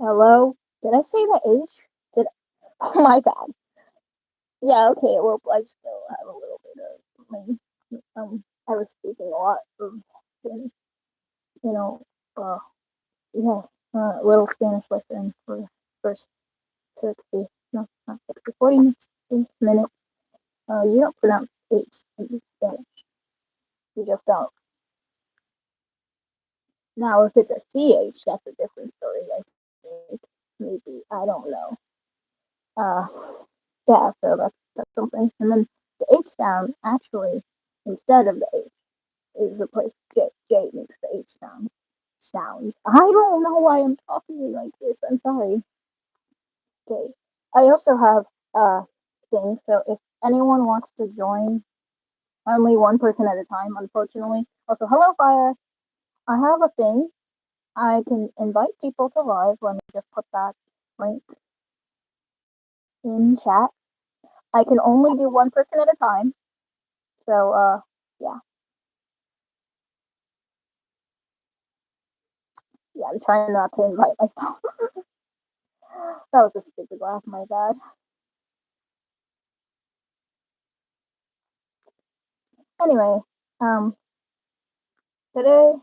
Hello? Did I say the H? Did Oh my bad. Yeah, okay, well, I still have a little bit of, I was speaking a lot of Spanish, you know, uh, yeah, little Spanish lesson for first 60, no, not 60, 40 minutes. You don't pronounce H in Spanish. You just don't. Now, if it's a CH, that's a different story, I think. Maybe. I don't know. Uh, yeah, so that's something. And then the H sound actually, instead of the H, is replaced. J makes the H sound. I don't know why I'm talking like this. I'm sorry. Okay. I also have thing. So if anyone wants to join, only one person at a time, unfortunately. Also, hello, Fire. I have a thing. I can invite people to live. Let me just put that link in chat. I can only do one person at a time. So yeah. Yeah, I'm trying not to invite myself. That was a stupid laugh, my bad. Anyway, um, today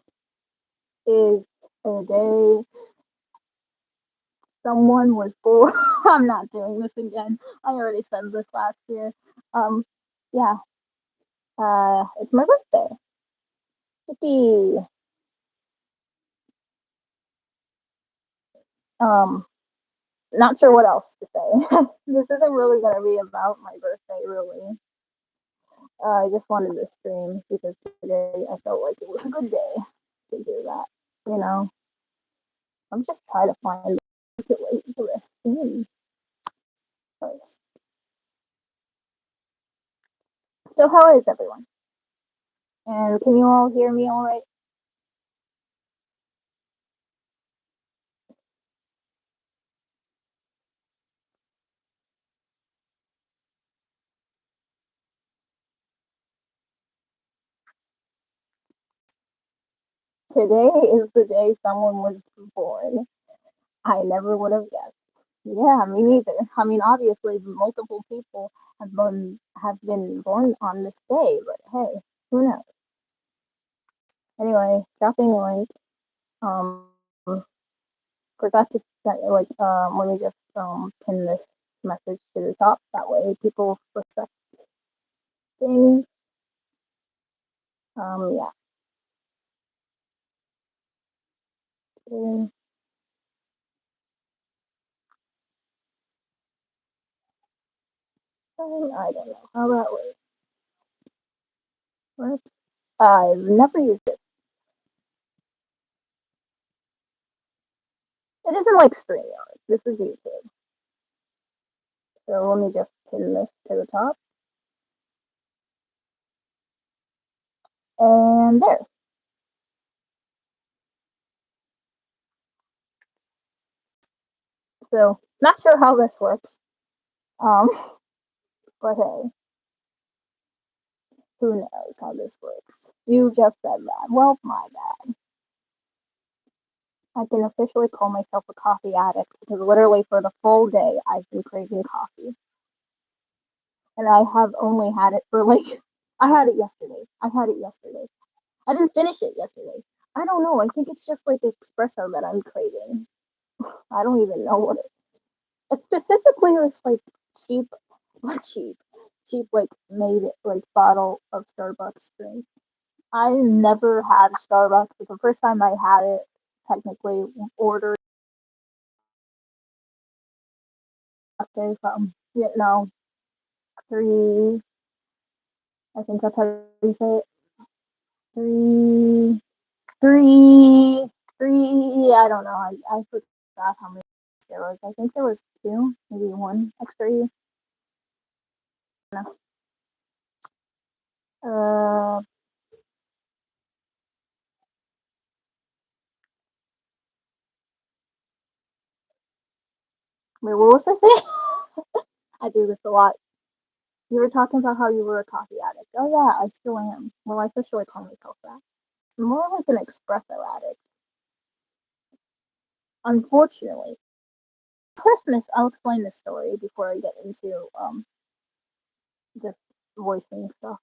is a day someone was born. I'm not doing this again. I already said this last year. Um, yeah, it's my birthday. Yippee. Um, Not sure what else to say. This isn't really gonna be about my birthday, really. I just wanted to stream because today I felt like it was a good day to do that. You know, I'm just trying to find the way to this scene first. So, how is everyone? And can you all hear me all right? Today is the day someone was born. I never would have guessed. Yeah, me neither. I mean, obviously, multiple people have been born on this day, but hey, who knows? Anyway, dropping the link. Um, Forgot to let me just pin this message to the top. That way, people respect things. Yeah. I don't know how that works. I've never used it. It isn't like StreamYard. This is YouTube. So let me just pin this to the top. And there. So not sure how this works. Um, but hey, who knows how this works? You just said that. Well, my bad. I can officially call myself a coffee addict because literally for the full day I've been craving coffee. And I have only had it for like I had it yesterday. I had it yesterday. I didn't finish it yesterday. I don't know. I think it's just like espresso that I'm craving. I don't even know what it's specifically this like cheap, not cheap, cheap like made like bottle of Starbucks drink. I never had Starbucks, but the first time I had it, technically ordered latte from three. I think that's how you say it. Three, three, three. I don't know. I forgot how many there was. I think there was two, maybe one extra. No. Uh, Wait, what was I saying? I do this a lot. You were talking about how you were a coffee addict. Oh yeah, I still am. Well, I officially call myself that. I'm more like an espresso addict. Unfortunately, Christmas, I'll explain the story before I get into just voicing stuff.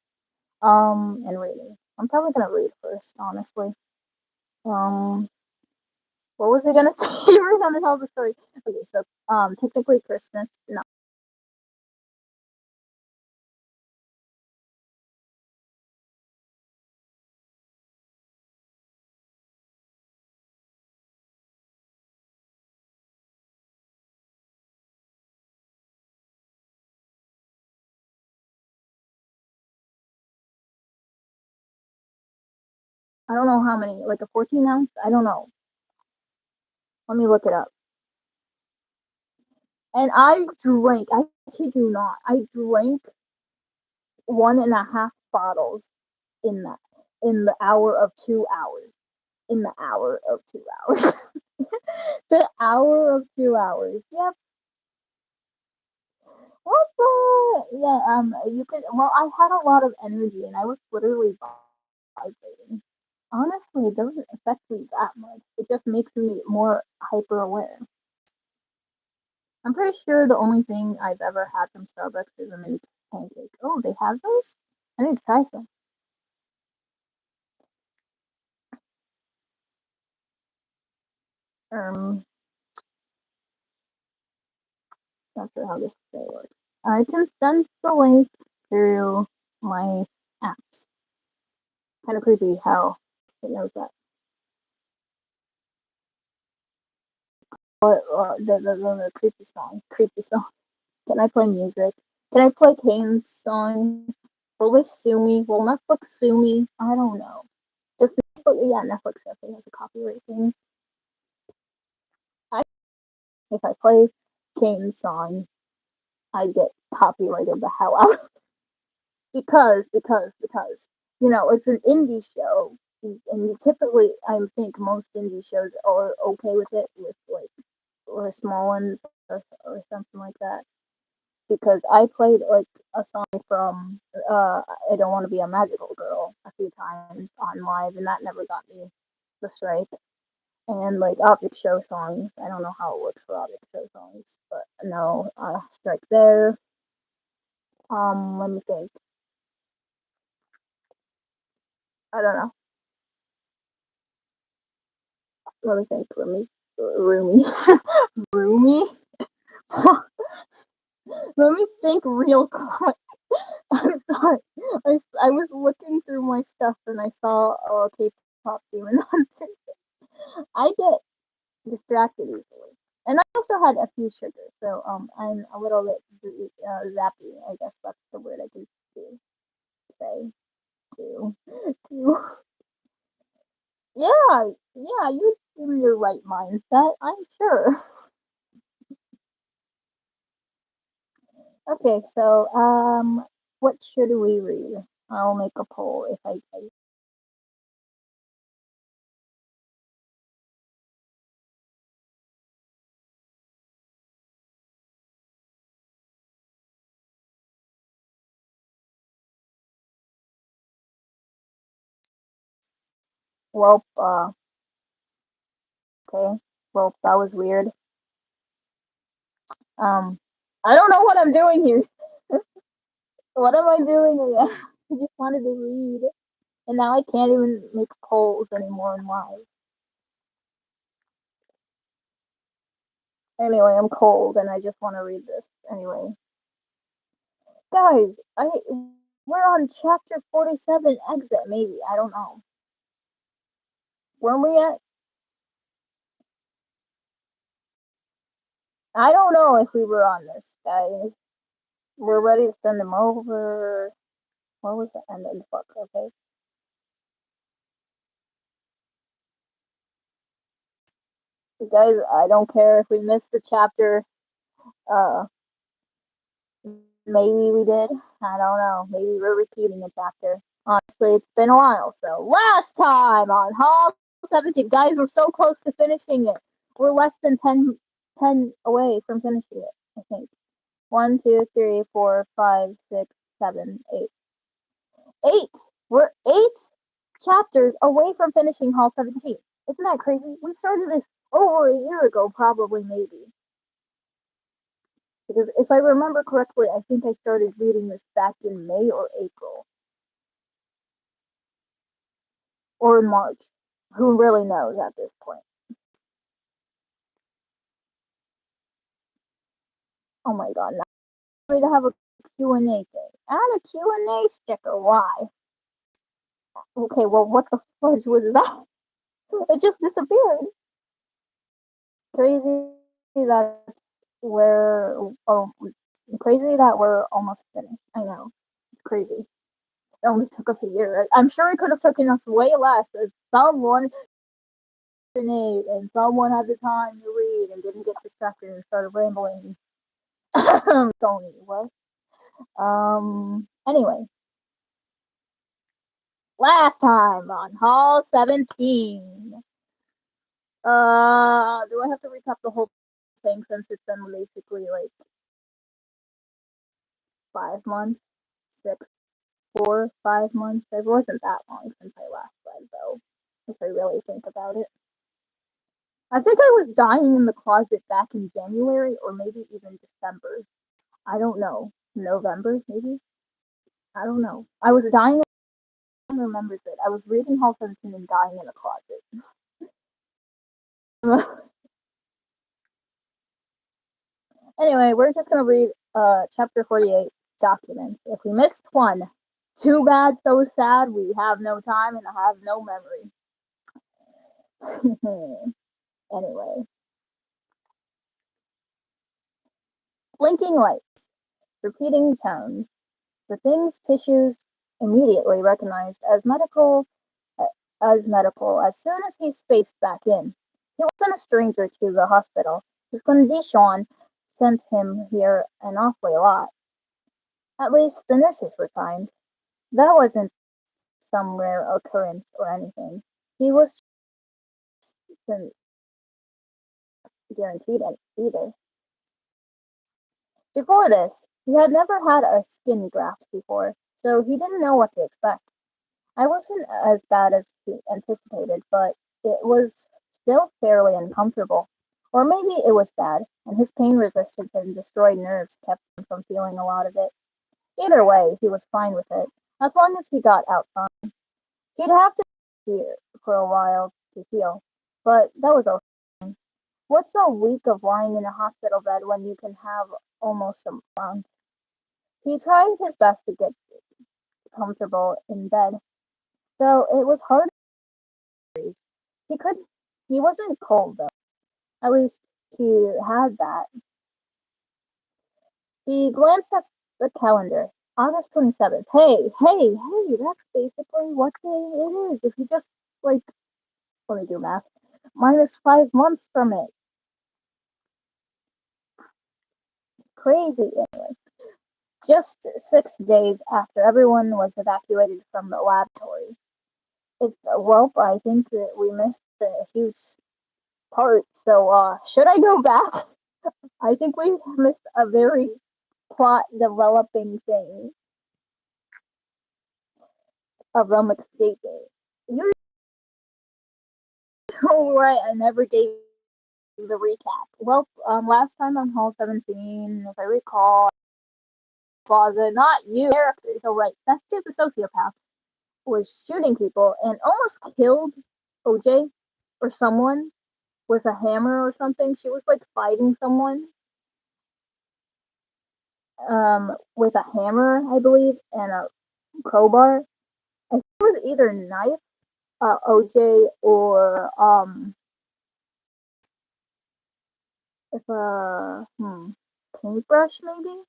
And reading. I'm probably gonna read first, honestly. Um, what was I gonna say? You were gonna tell the story. Okay, so technically Christmas. No, I don't know how many. Like a 14 ounce. I don't know. Let me look it up. And I drank. I kid you not. I drank 1.5 bottles in the hour of 2 hours. In the hour of 2 hours. The hour of 2 hours. Yep. What the? Yeah. You could. Well, I had a lot of energy, and I was literally vibrating. Honestly, it doesn't affect me that much. It just makes me more hyper aware. I'm pretty sure the only thing I've ever had from Starbucks is a mini pancake. Oh, they have those? I need to try some. Um, Not sure how this today works. I can send the link through my apps. Kind of creepy how it knows that. But the creepy song. Creepy song. Can I play music? Can I play Kane's song? Will they sue me? Will Netflix sue me? I don't know. Just Netflix, yeah, Netflix definitely has a copyright thing. I, if I play Kane's song, I get copyrighted the hell out because it's an indie show, and you typically I think most indie shows are okay with it with like or small ones or something like that. Because I played like a song from I Don't Want to Be a Magical Girl a few times on live, and that never got me the strike. And like object show songs, I don't know how it works for object show songs, but no strike there. Let me think. I don't know. Let me think. Roomy, roomy. Let me think real quick. I'm sorry. I was looking through my stuff and I saw K-pop demon hunter. I get distracted easily. And I also had a few sugars, so I'm a little bit zappy. I guess that's the word I can say to. Yeah, yeah, you're in your right mindset, I'm sure. Okay, so what should we read? I'll make a poll if I well, okay, well, that was weird. Um, I don't know what I'm doing here. What am I doing? I just wanted to read, and now I can't even make polls anymore in live. Anyway, I'm cold and I just want to read this. Anyway, guys, we're on chapter 47 exit. Maybe I don't know. Where are we at? I don't know if we were on this, guys. We're ready to send them over. What was the end of the book? Okay, guys, I don't care if we missed the chapter. Uh, Maybe we did. I don't know. Maybe we're repeating a chapter. Honestly, it's been a while. So last time on Hall 17, guys, we're so close to finishing it. We're less than 10 away from finishing it, I think. One, two, three, four, five, six, seven, eight. Eight! We're 8 chapters away from finishing Hall 17. Isn't that crazy? We started this over a year ago, probably, maybe. Because if I remember correctly, I think I started reading this back in May or April or in March. Who really knows at this point? Oh my god, now I'm ready to have a Q&A thing. Add a Q&A sticker, why? Okay, well, what the fudge was that? It just disappeared. Crazy that we're, oh, crazy that we're almost finished. I know, it's crazy. It only took us a year. I'm sure it could have taken us way less if someone and someone had the time to read and didn't get distracted and started rambling. Tony, what? Anyway, last time on Hall 17. Do I have to recap the whole thing since it's been basically like 5 months, six, 4, 5 months? It wasn't that long since I last read, though, if I really think about it. I think I was dying in the closet back in January or maybe even December. I don't know. November, maybe? I don't know. I was dying. I remembers it. I was reading Hall 17 and dying in the closet. Anyway, we're just going to read chapter 48, documents. If we missed one, too bad, so sad. We have no time and I have no memory. Anyway, blinking lights, repeating tones, the things tissues immediately recognized as medical as soon as he spaced back in. He wasn't a stranger to the hospital. His condition sent him here an awfully lot. At least the nurses were kind. That wasn't some rare occurrence or anything. He was not guaranteed it either. Before this, he had never had a skin graft before, so he didn't know what to expect. I wasn't as bad as he anticipated, but it was still fairly uncomfortable. Or maybe it was bad, and his pain resistance and destroyed nerves kept him from feeling a lot of it. Either way, he was fine with it, as long as he got out fine. He'd have to here for a while to heal, but that was also fine. What's a week of lying in a hospital bed when you can have almost a month? He tried his best to get comfortable in bed, though it was hard. He could he wasn't cold though. At least he had that. He glanced at the calendar. August 27th. Hey, that's basically what day it is. If you just like let me do math. Minus 5 months from it. Crazy. Just 6 days after everyone was evacuated from the laboratory. Well, I think that we missed a huge part. So, should I go back? I think we missed a very plot developing thing of them escaping. You're so right. I never gave the recap. Well, last time on Hall 17, if I recall, Plaza, not you, character. So, right, Festive the sociopath was shooting people and almost killed OJ or someone with a hammer or something. She was like fighting someone with a hammer, I believe, and a crowbar. I think it was either knife, OJ, or if paintbrush maybe.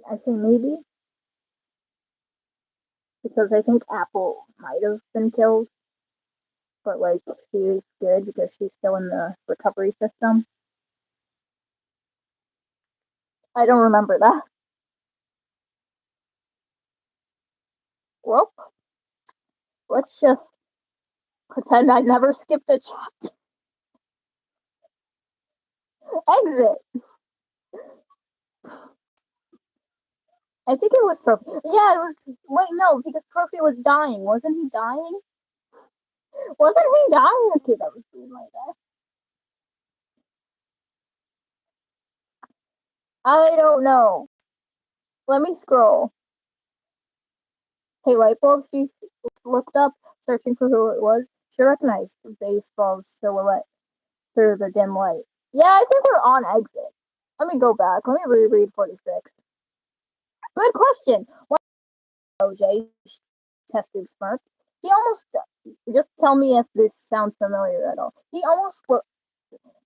I say maybe because I think Apple might have been killed, but like she is good because she's still in the recovery system. I don't remember that. Well, let's just pretend I never skipped a chapter. Exit. I think it was Profi. Yeah, it was. Wait, no, because Profi was dying. Wasn't he dying? Wasn't he dying? Okay, that was my bad. I don't know. Let me scroll. Hey, light bulb. She looked up, searching for who it was. She recognized the baseball's silhouette through the dim light. Yeah, I think we're on exit. Let me go back. Let me reread 46. Good question. What OJ? Tested smirk. He almost just tell me if this sounds familiar at all. He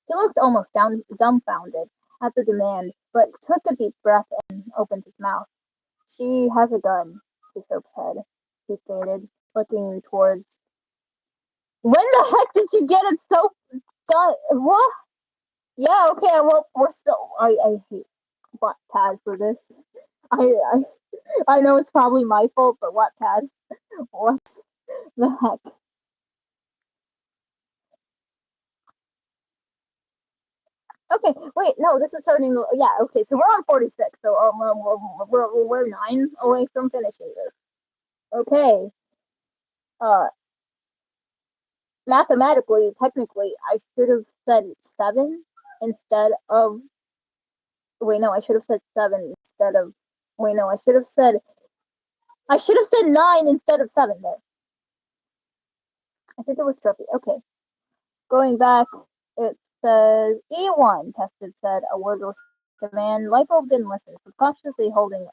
looked almost dumbfounded at the demand, but took a deep breath and opened his mouth. She has a gun to Soap's head, he stated, looking towards. When the heck did she get it so gun? What? Yeah, okay, well, we're still. I hate Wattpad for this. I, I I know it's probably my fault, but Wattpad, what the heck? Okay, wait, no, this is starting. Yeah, okay, so we're on 46, so we're 9 away from finishing this. Okay, uh, mathematically, technically, I should have said 7 instead of. Wait, no, I should have said 7 instead of. Wait, no, I should have said 9 instead of 7 there. I think it was trippy. Okay, going back, it says E1, Tested said, a wordless command. Lightbulb didn't listen, subconsciously holding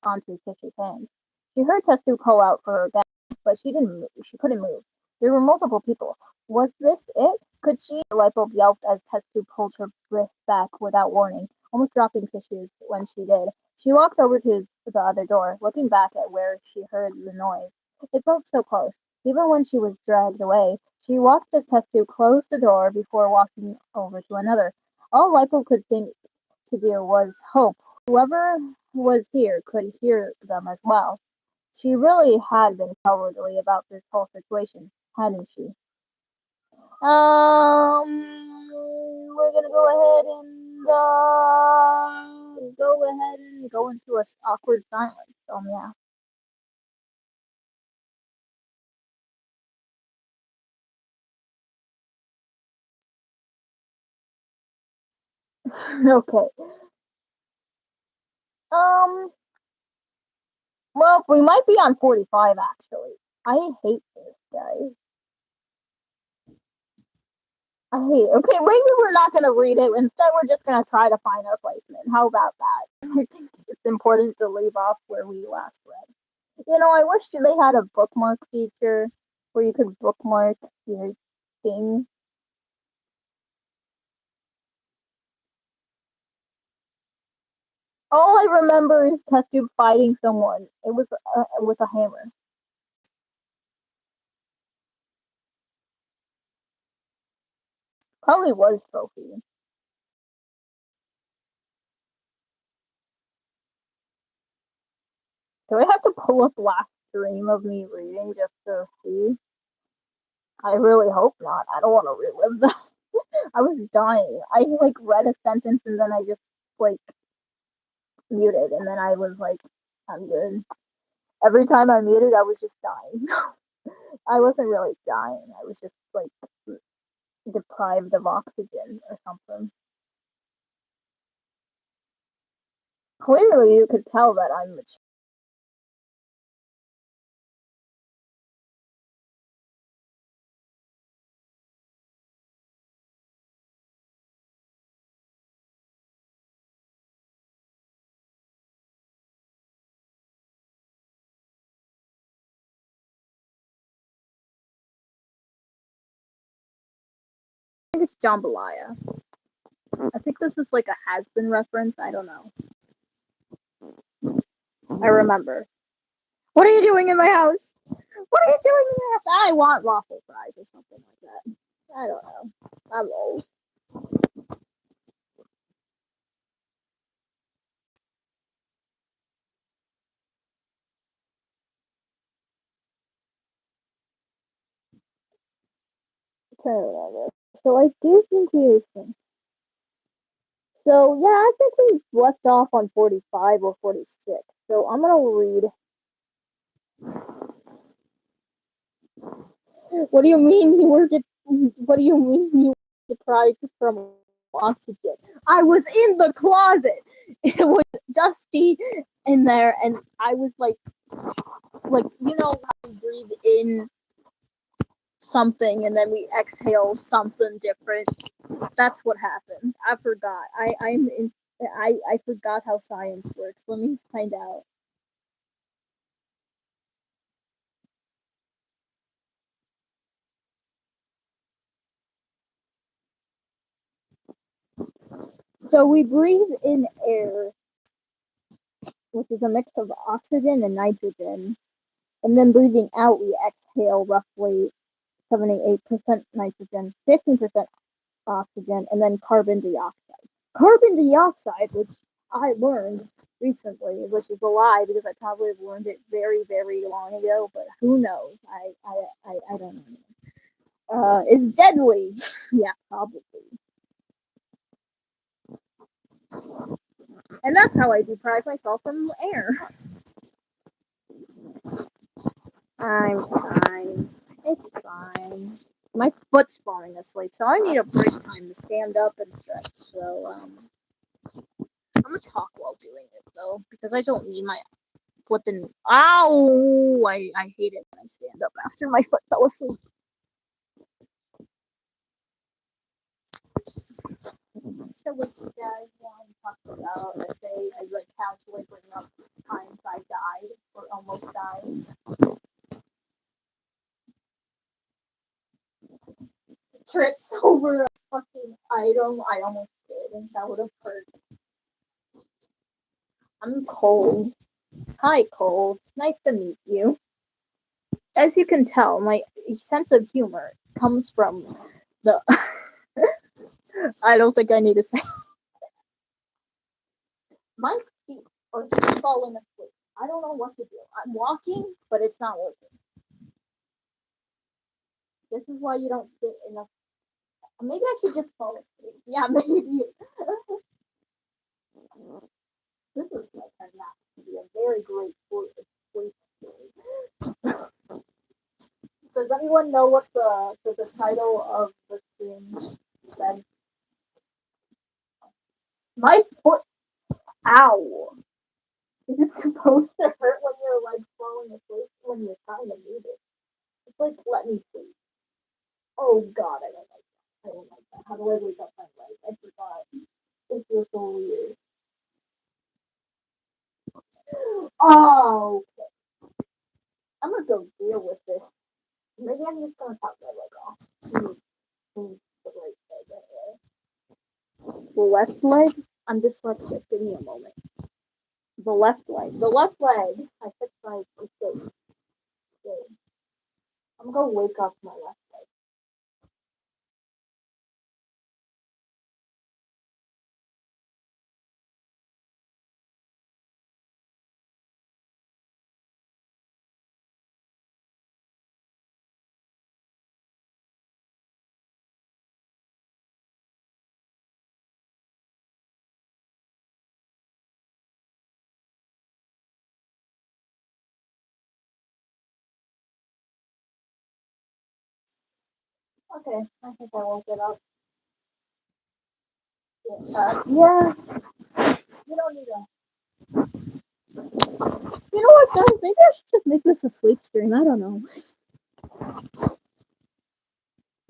onto Fish's hand. She heard Testu call out for her dad, but she didn't move. She couldn't move. There were multiple people. Was this it? Could she? The lightbulb yelped as Testu pulled her wrist back without warning, almost dropping Fishes when she did. She walked over to the other door, looking back at where she heard the noise. It felt so close. Even when she was dragged away, she watched as Testu close the door before walking over to another. All Lightbulb could think to do was hope whoever was here could hear them as well. She really had been cowardly about this whole situation, hadn't she? We're gonna go ahead and go into a awkward silence. Yeah. Okay. Um. Well, we might be on 45 actually. I hate this guy. I hate. Okay, maybe we're not gonna read it. Instead, we're just gonna try to find our placement. How about that? I think it's important to leave off where we last read. I wish they had a bookmark feature where you could bookmark your thing. All I remember is Tetsu fighting someone. It was with a hammer. Probably was Trophy. Do I have to pull up last stream of me reading just to see? I really hope not. I don't want to relive that. I was dying. I like read a sentence and then I just like muted, and then I was like, I'm good. Every time I muted, I was just dying. I wasn't really dying. I was just like deprived of oxygen or something. Clearly, you could tell that I'm mature. I think it's jambalaya. I think this is like a has been reference. I don't know. I remember. What are you doing in my house? What are you doing in my house? I want waffle fries or something like that. I don't know. I'm old. Okay, so I do think we. So yeah, I think we left off on 45 or 46. So I'm gonna read. What do you mean you were? What do you mean you were deprived from oxygen. I was in the closet. It was dusty in there, and I was like how we breathe in something and then we exhale something different. That's what happened. I forgot. I forgot how science works. Let me find out. So we breathe in air, which is a mix of oxygen and nitrogen, and then breathing out, we exhale roughly 78% nitrogen, 15% oxygen, and then carbon dioxide. Carbon dioxide, which I learned recently, which is a lie because I probably have learned it very, very long ago, but who knows? I don't know. Is deadly. Yeah, probably. And that's how I deprive myself from air. I'm fine. It's fine. My foot's falling asleep, so I need a break time to stand up and stretch. So I'm gonna talk while doing it though, because I don't need my flipping. Ow! I hate it when I stand up after my foot fell asleep. So what you guys want to talk about? I say I like casually bring up times I died or almost died. Trips over a fucking item. I almost did, and that would have hurt. I'm cold. Hi, cold. Nice to meet you. As you can tell, my sense of humor comes from the. I don't think I need to say. My feet are just falling asleep. I don't know what to do. I'm walking, but it's not working. This is why you don't sit in a. Maybe I should just fall asleep. Yeah, maybe. This is like turned out to be a very great sleep story. Does anyone know what the title of the stream said? My foot. Ow. Is it supposed to hurt when you're like falling asleep when you're trying to move it? It's like let me sleep. Oh God, I don't like that. I don't like that. How do I wake up my leg? I forgot. It feels so weird. Oh, I'm gonna go deal with this. Maybe I'm just gonna cut my leg off. The right leg anyway. The left leg. I'm dyslexic. Give me a moment. The left leg. The left leg. I fixed my mistake. I'm gonna wake up my left leg. Okay, I think I woke it up. Yeah, you don't need to. You know what, guys? Maybe I should just make this a sleep stream. I don't know.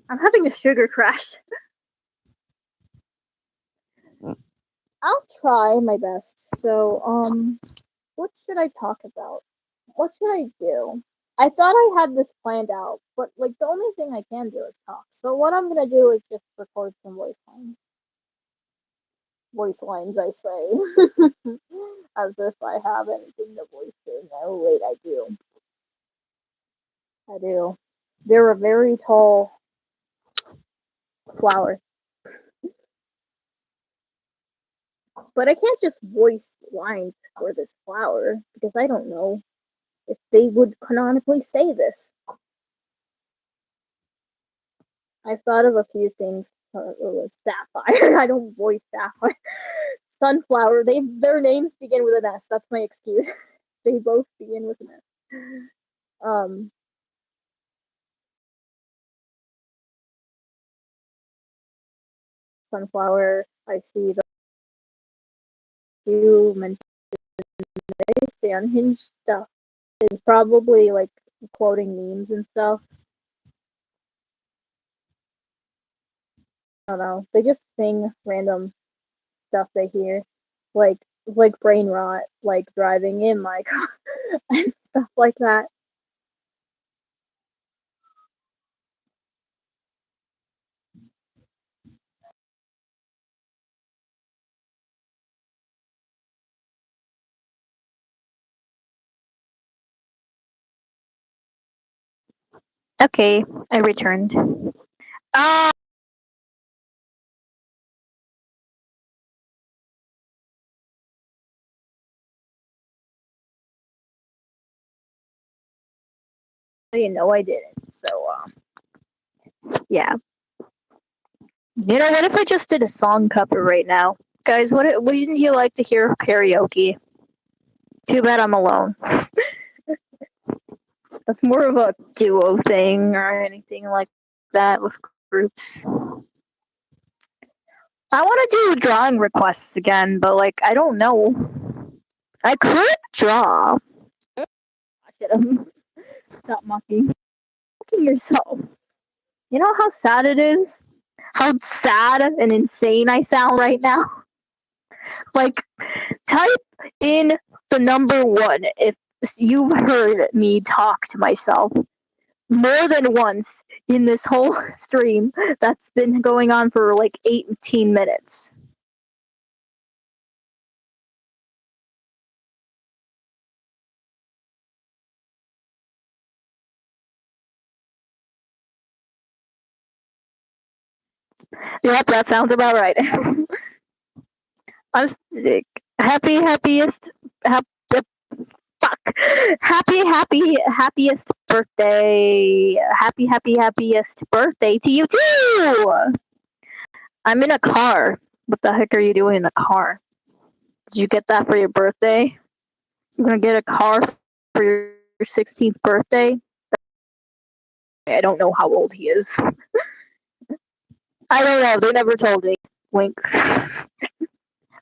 I'm having a sugar crash. I'll try my best. So, what should I talk about? What should I do? I thought I had this planned out, but like the only thing I can do is talk. So what I'm gonna do is just record some voice lines. Voice lines, I say, as if I have anything to voice to. No, wait, I do. I do. They're a very tall flower, but I can't just voice lines for this flower because I don't know if they would canonically say this. I've thought of a few things. Sapphire. I don't voice sapphire. Sunflower. Their names begin with an S. That's my excuse. They both begin with an S. Um, sunflower. I see the you mentioned the unhinged stuff. It's probably like quoting memes and stuff. I don't know. They just sing random stuff they hear, like brain rot, like driving in my car and stuff like that. Okay, I returned. Ah, you know I didn't. So yeah. You know, what if I just did a song cover right now, guys? Wouldn't you like to hear karaoke? Too bad I'm alone. That's more of a duo thing or anything like that with groups. I want to do drawing requests again, but like I don't know. I could draw. Stop mocking yourself. You know how sad it is? How sad and insane I sound right now? Like, type in the number one if you've heard me talk to myself more than once in this whole stream that's been going on for like 18 minutes. Yep, that sounds about right. I'm sick. Happy, happiest, hap, fuck. Happiest birthday. Happiest birthday to you too. I'm in a car. What the heck are you doing in a car? Did you get that for your birthday? You're gonna get a car for your 16th birthday? I don't know how old he is. I don't know. They never told me. Wink.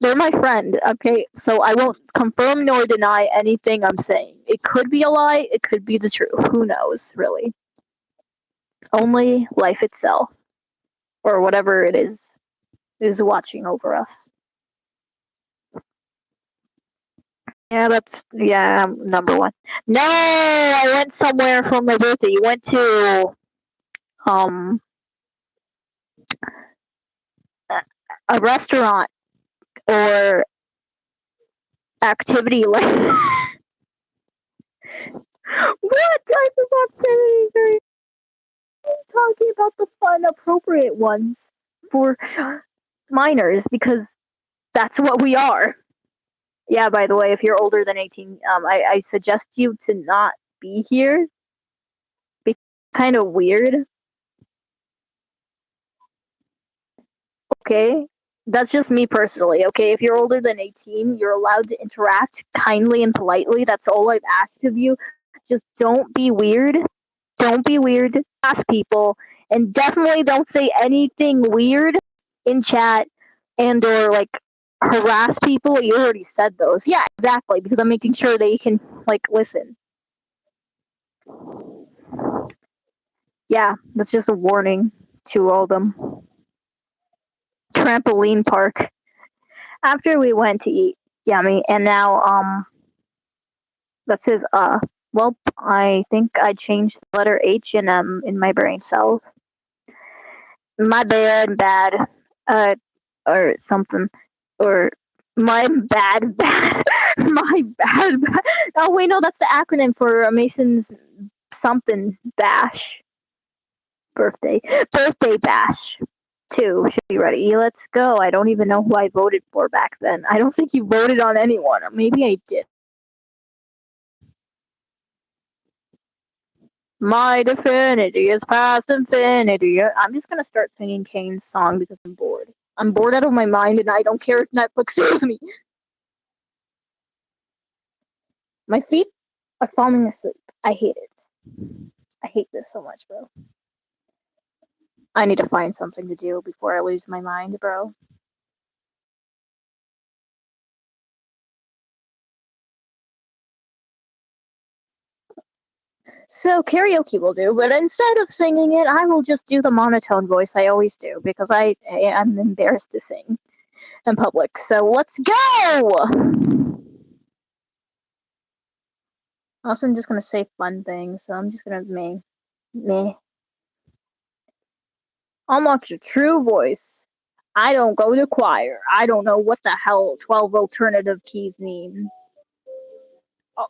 They're my friend, okay? So I won't confirm nor deny anything I'm saying. It could be a lie, it could be the truth. Who knows, really? Only life itself, or whatever it is watching over us. Yeah, number one. No, I went somewhere for my birthday. You went to um a restaurant or activity like what type of activity are you talking about? The fun, appropriate ones for minors because that's what we are. Yeah, by the way, if you're older than 18, I suggest you to not be here. It's kind of weird. Okay, that's just me personally. Okay, if you're older than 18, you're allowed to interact kindly and politely. That's all I've asked of you. Just don't be weird. Don't be weird. Ask people, and definitely don't say anything weird in chat and or like harass people. You already said those. Yeah, exactly. Because I'm making sure they can like listen. Yeah, that's just a warning to all of them. Trampoline park. After we went to eat yummy, and now that says well, I think I changed the letter H and M in my brain cells. My bad, uh, or something, or my bad, my bad. Oh wait, no, that's the acronym for Mason's something bash birthday bash. Two should be ready. Let's go. I don't even know who I voted for back then. I don't think you voted on anyone. Maybe I did. My divinity is past infinity. I'm just gonna start singing Kane's song because I'm bored. I'm bored out of my mind and I don't care if Netflix sues me. My feet are falling asleep. I hate it. I hate this so much, bro. I need to find something to do before I lose my mind, bro. So karaoke will do, but instead of singing it, I will just do the monotone voice I always do because I'm embarrassed to sing in public. So let's go! Also, I'm just gonna say fun things, so I'm just gonna meh. Unlock your true voice. I don't go to choir. I don't know what the hell 12 alternative keys mean. Oh,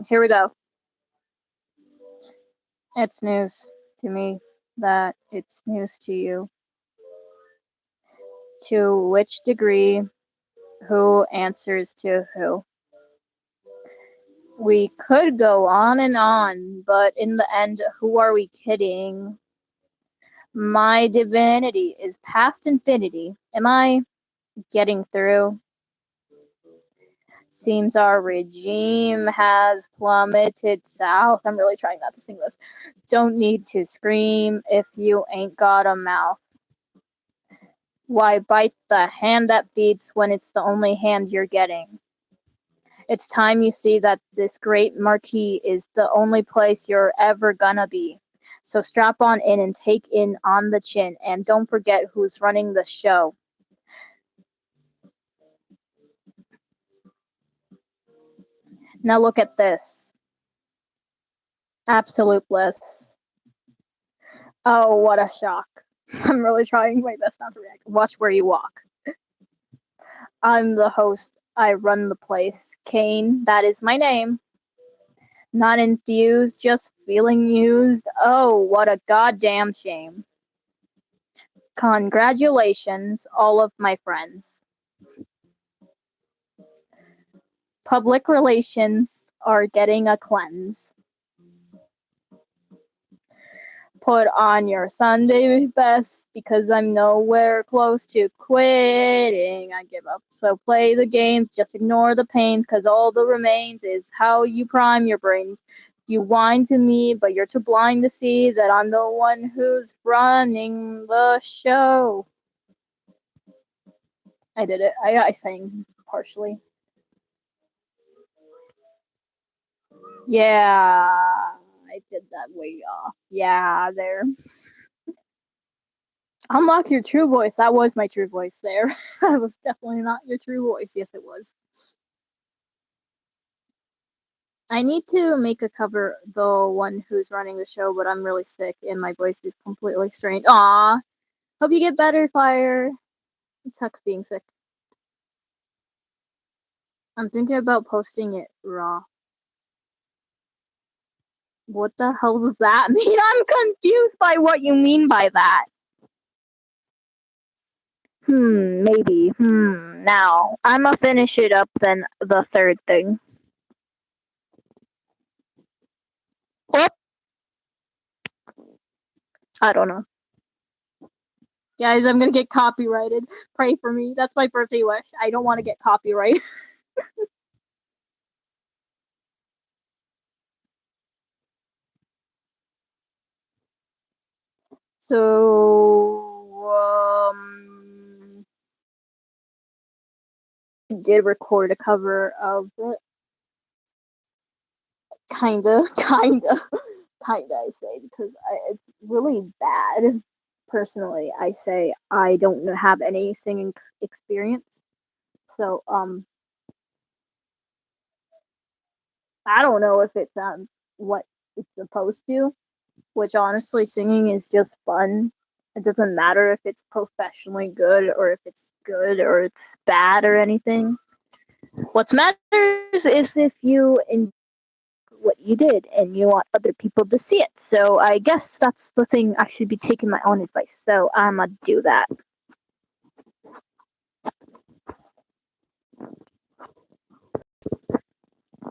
here we go. It's news to me that it's news to you. To which degree, who answers to who. We could go on, but in the end, who are we kidding? My divinity is past infinity. Am I getting through? Seems our regime has plummeted south. I'm really trying not to sing this. Don't need to scream if you ain't got a mouth. Why bite the hand that feeds when it's the only hand you're getting? It's time you see that this great marquee is the only place you're ever gonna be. So strap on in and take in on the chin, and don't forget who's running the show. Now look at this. Absolute bliss. Oh, what a shock. I'm really trying my best not to react. Watch where you walk. I'm the host. I run the place. Kane, that is my name. Not infused, just feeling used. Oh, what a goddamn shame. Congratulations, all of my friends. Public relations are getting a cleanse. Put on your Sunday best because I'm nowhere close to quitting. I give up. So play the games, just ignore the pains because all that remains is how you prime your brains. You whine to me, but you're too blind to see that I'm the one who's running the show. I did it. I sang partially. Yeah, I did that way off. Yeah, there. Unlock your true voice. That was my true voice there. That was definitely not your true voice. Yes, it was. I need to make a cover the one who's running the show, but I'm really sick and my voice is completely strained. Aw. Hope you get better, Fire. It sucks being sick. I'm thinking about posting it raw. What the hell does that mean? I'm confused by what you mean by that. Maybe. Now, I'ma finish it up then the third thing. Oh, I don't know. Guys, I'm gonna get copyrighted. Pray for me. That's my birthday wish. I don't want to get copyright. So, did record a cover of it. Kinda, kinda, I say, because it's really bad. Personally, I say I don't have any singing experience. So, I don't know if it sounds what it's supposed to, which honestly, singing is just fun. It doesn't matter if it's professionally good or if it's good or it's bad or anything. What matters is if you enjoy what you did and you want other people to see it. So I guess that's the thing. I should be taking my own advice. So I'm gonna do that.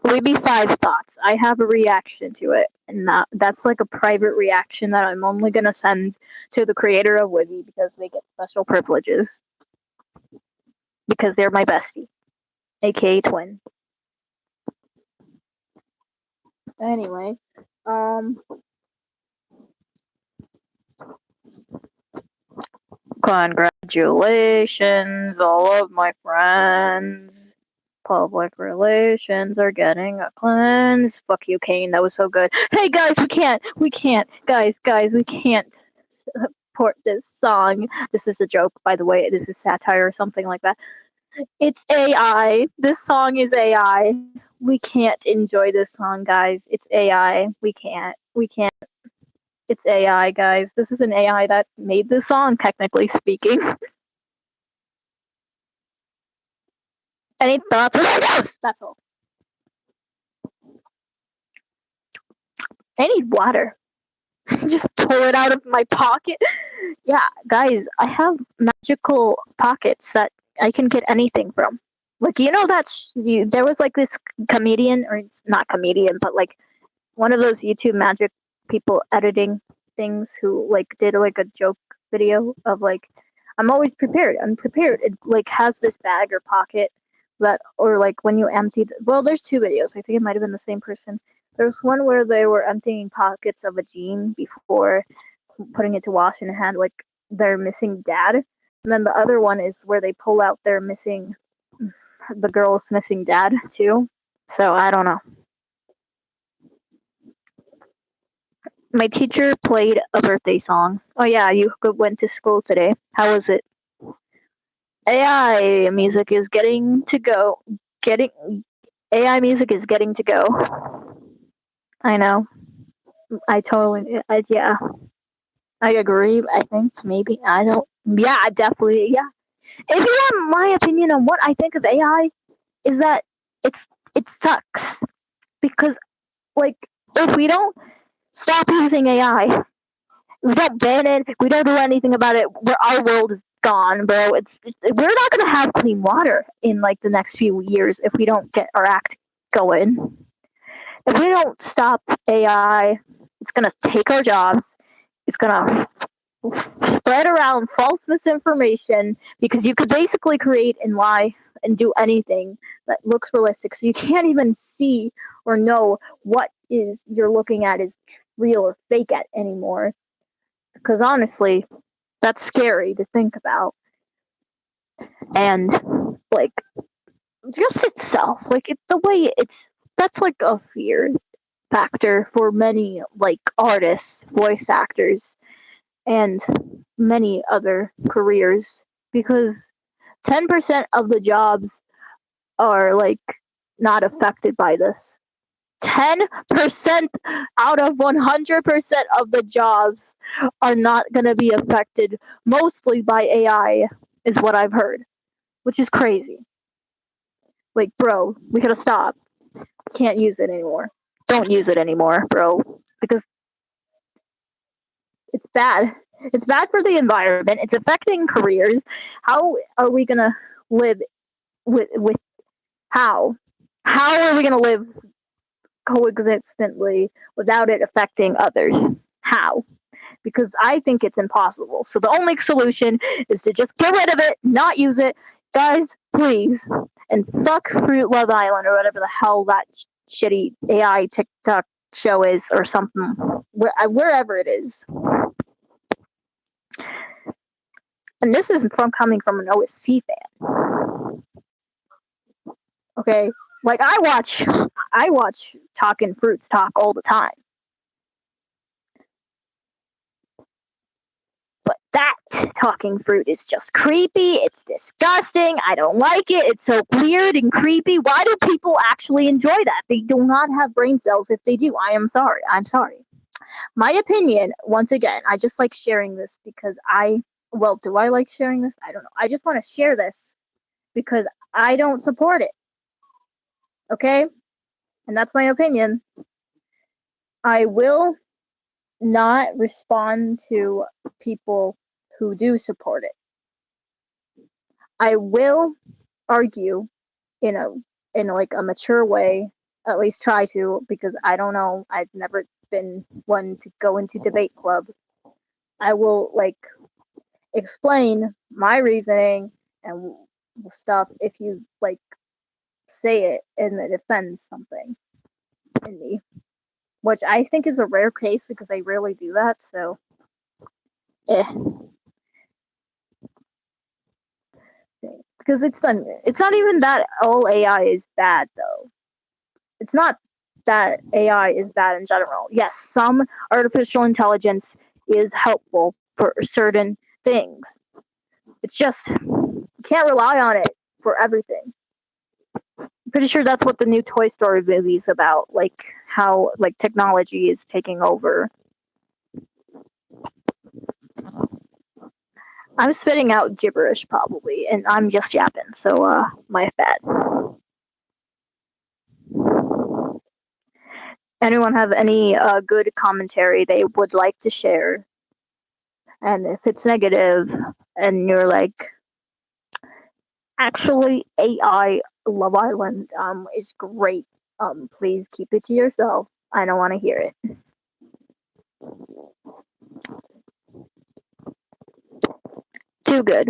Maybe five thoughts. I have a reaction to it, and that's like a private reaction that I'm only gonna send to the creator of Wiggy because they get special privileges because they're my bestie, aka twin. Anyway, um, Congratulations, all of my friends. Public relations are getting a cleanse. Fuck you, Kane. That was so good. Hey guys, guys, we can't support this song. This is a joke, by the way. This is satire or something like that. It's AI. This song is AI. We can't enjoy this song, guys. It's AI. We can't. We can't. It's AI, guys. This is an AI that made this song, technically speaking. Any thoughts? That's all. I need water. Just pull it out of my pocket. Yeah, guys, I have magical pockets that I can get anything from. Like, you know that there was like this comedian, or it's not comedian, but like one of those YouTube magic people editing things who like did like a joke video of like, I'm always prepared. I'm prepared. It like has this bag or pocket that, or like when you empty. Well, there's two videos. I think it might have been the same person. There's one where they were emptying pockets of a jean before putting it to wash and had like their missing dad. And then the other one is where they pull out their missing, the girl's missing dad too. So I don't know. My teacher played a birthday song. Oh yeah, you went to school today. How was it? AI music is getting to go. Getting AI music is getting to go. I know. I totally. Yeah. I agree. I think maybe I don't. Yeah, definitely. Yeah. If you want my opinion on what I think of AI, is that it's it sucks because like if we don't stop using AI, we don't ban it, we don't do anything about it, our world is gone, bro. We're not gonna have clean water in like the next few years if we don't get our act going. If we don't stop AI, it's gonna take our jobs. It's gonna spread around false misinformation because you could basically create and lie and do anything that looks realistic. So you can't even see or know what is you're looking at is real or fake at anymore. Because honestly, that's scary to think about. And like just itself, like the way it's that's like a fear factor for many like artists, voice actors, and many other careers because 10% of the jobs are like not affected by this. 10% out of 100% of the jobs are not going to be affected mostly by AI, is what I've heard, which is crazy. Like, bro, we gotta stop. Can't use it anymore. Don't use it anymore, bro, because it's bad. It's bad for the environment. It's affecting careers. How are we gonna live with how? How are we gonna live coexistently without it affecting others? How? Because I think it's impossible. So the only solution is to just get rid of it, not use it. Guys, please. And fuck Fruit Love Island or whatever the hell that shitty AI TikTok show is or something. Wherever it is. And this is from coming from an OSC fan. Okay? Like I watch Talking Fruits talk all the time. But that talking fruit is just creepy. It's disgusting. I don't like it. It's so weird and creepy. Why do people actually enjoy that? They do not have brain cells if they do. I am sorry. I'm sorry. My opinion, once again, I just like sharing this because well, do I like sharing this? I don't know. I just want to share this because I don't support it. Okay? And that's my opinion. I will not respond to people who do support it. I will argue in a in like a mature way, at least try to, because I don't know, I've never been one to go into debate club. I will like explain my reasoning and stuff if you like say it and it offends something in me, which I think is a rare case because I rarely do that. So, eh. because it's not even that all AI is bad though. It's not that AI is bad in general. Yes, some artificial intelligence is helpful for certain things. It's just you can't rely on it for everything. I'm pretty sure that's what the new Toy Story movie is about, like how like technology is taking over. I'm spitting out gibberish probably, and I'm just yapping, so my bad. Anyone have any good commentary they would like to share? And if it's negative, and you're like, actually, AI Love Island is great. Please keep it to yourself. I don't want to hear it. Too good.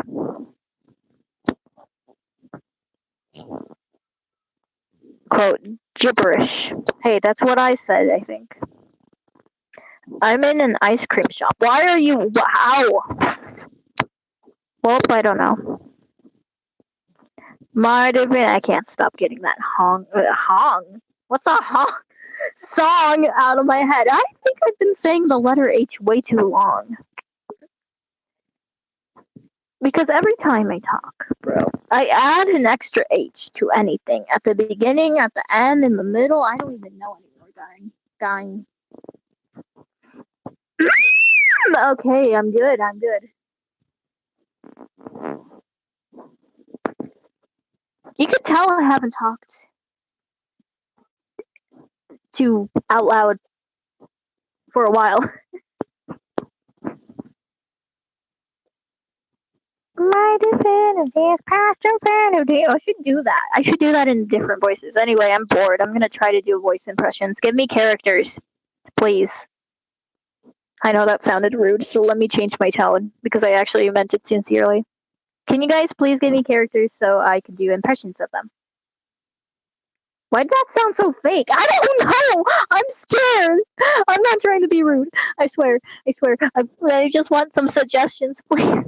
Quote, gibberish. Hey, that's what I said, I think. I'm in an ice cream shop. Why are you. How? Well, I don't know. I can't stop getting that hong. What's a hong? Song out of my head. I think I've been saying the letter H way too long. Because every time I talk, bro, I add an extra H to anything. At the beginning, at the end, in the middle. I don't even know anymore, dying. Okay, I'm good. You can tell I haven't talked too out loud for a while. My divinity is past infinity. I should do that. I should do that in different voices. Anyway, I'm bored. I'm gonna try to do voice impressions. Give me characters, please. I know that sounded rude, so let me change my tone because I actually meant it sincerely. Can you guys please give me characters so I can do impressions of them? Why did that sound so fake? I don't know. I'm scared. I'm not trying to be rude. I swear. I just want some suggestions, please.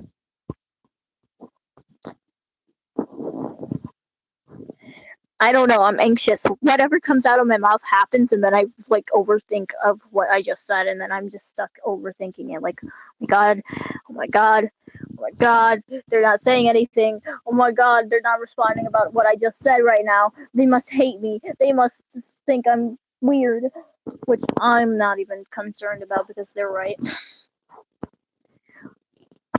I don't know. I'm anxious. Whatever comes out of my mouth happens, and then I like overthink of what I just said, and then I'm just stuck overthinking it. Like, oh my god, oh my god, oh my god, they're not saying anything. Oh my god, they're not responding about what I just said right now. They must hate me. They must think I'm weird, which I'm not even concerned about because they're right.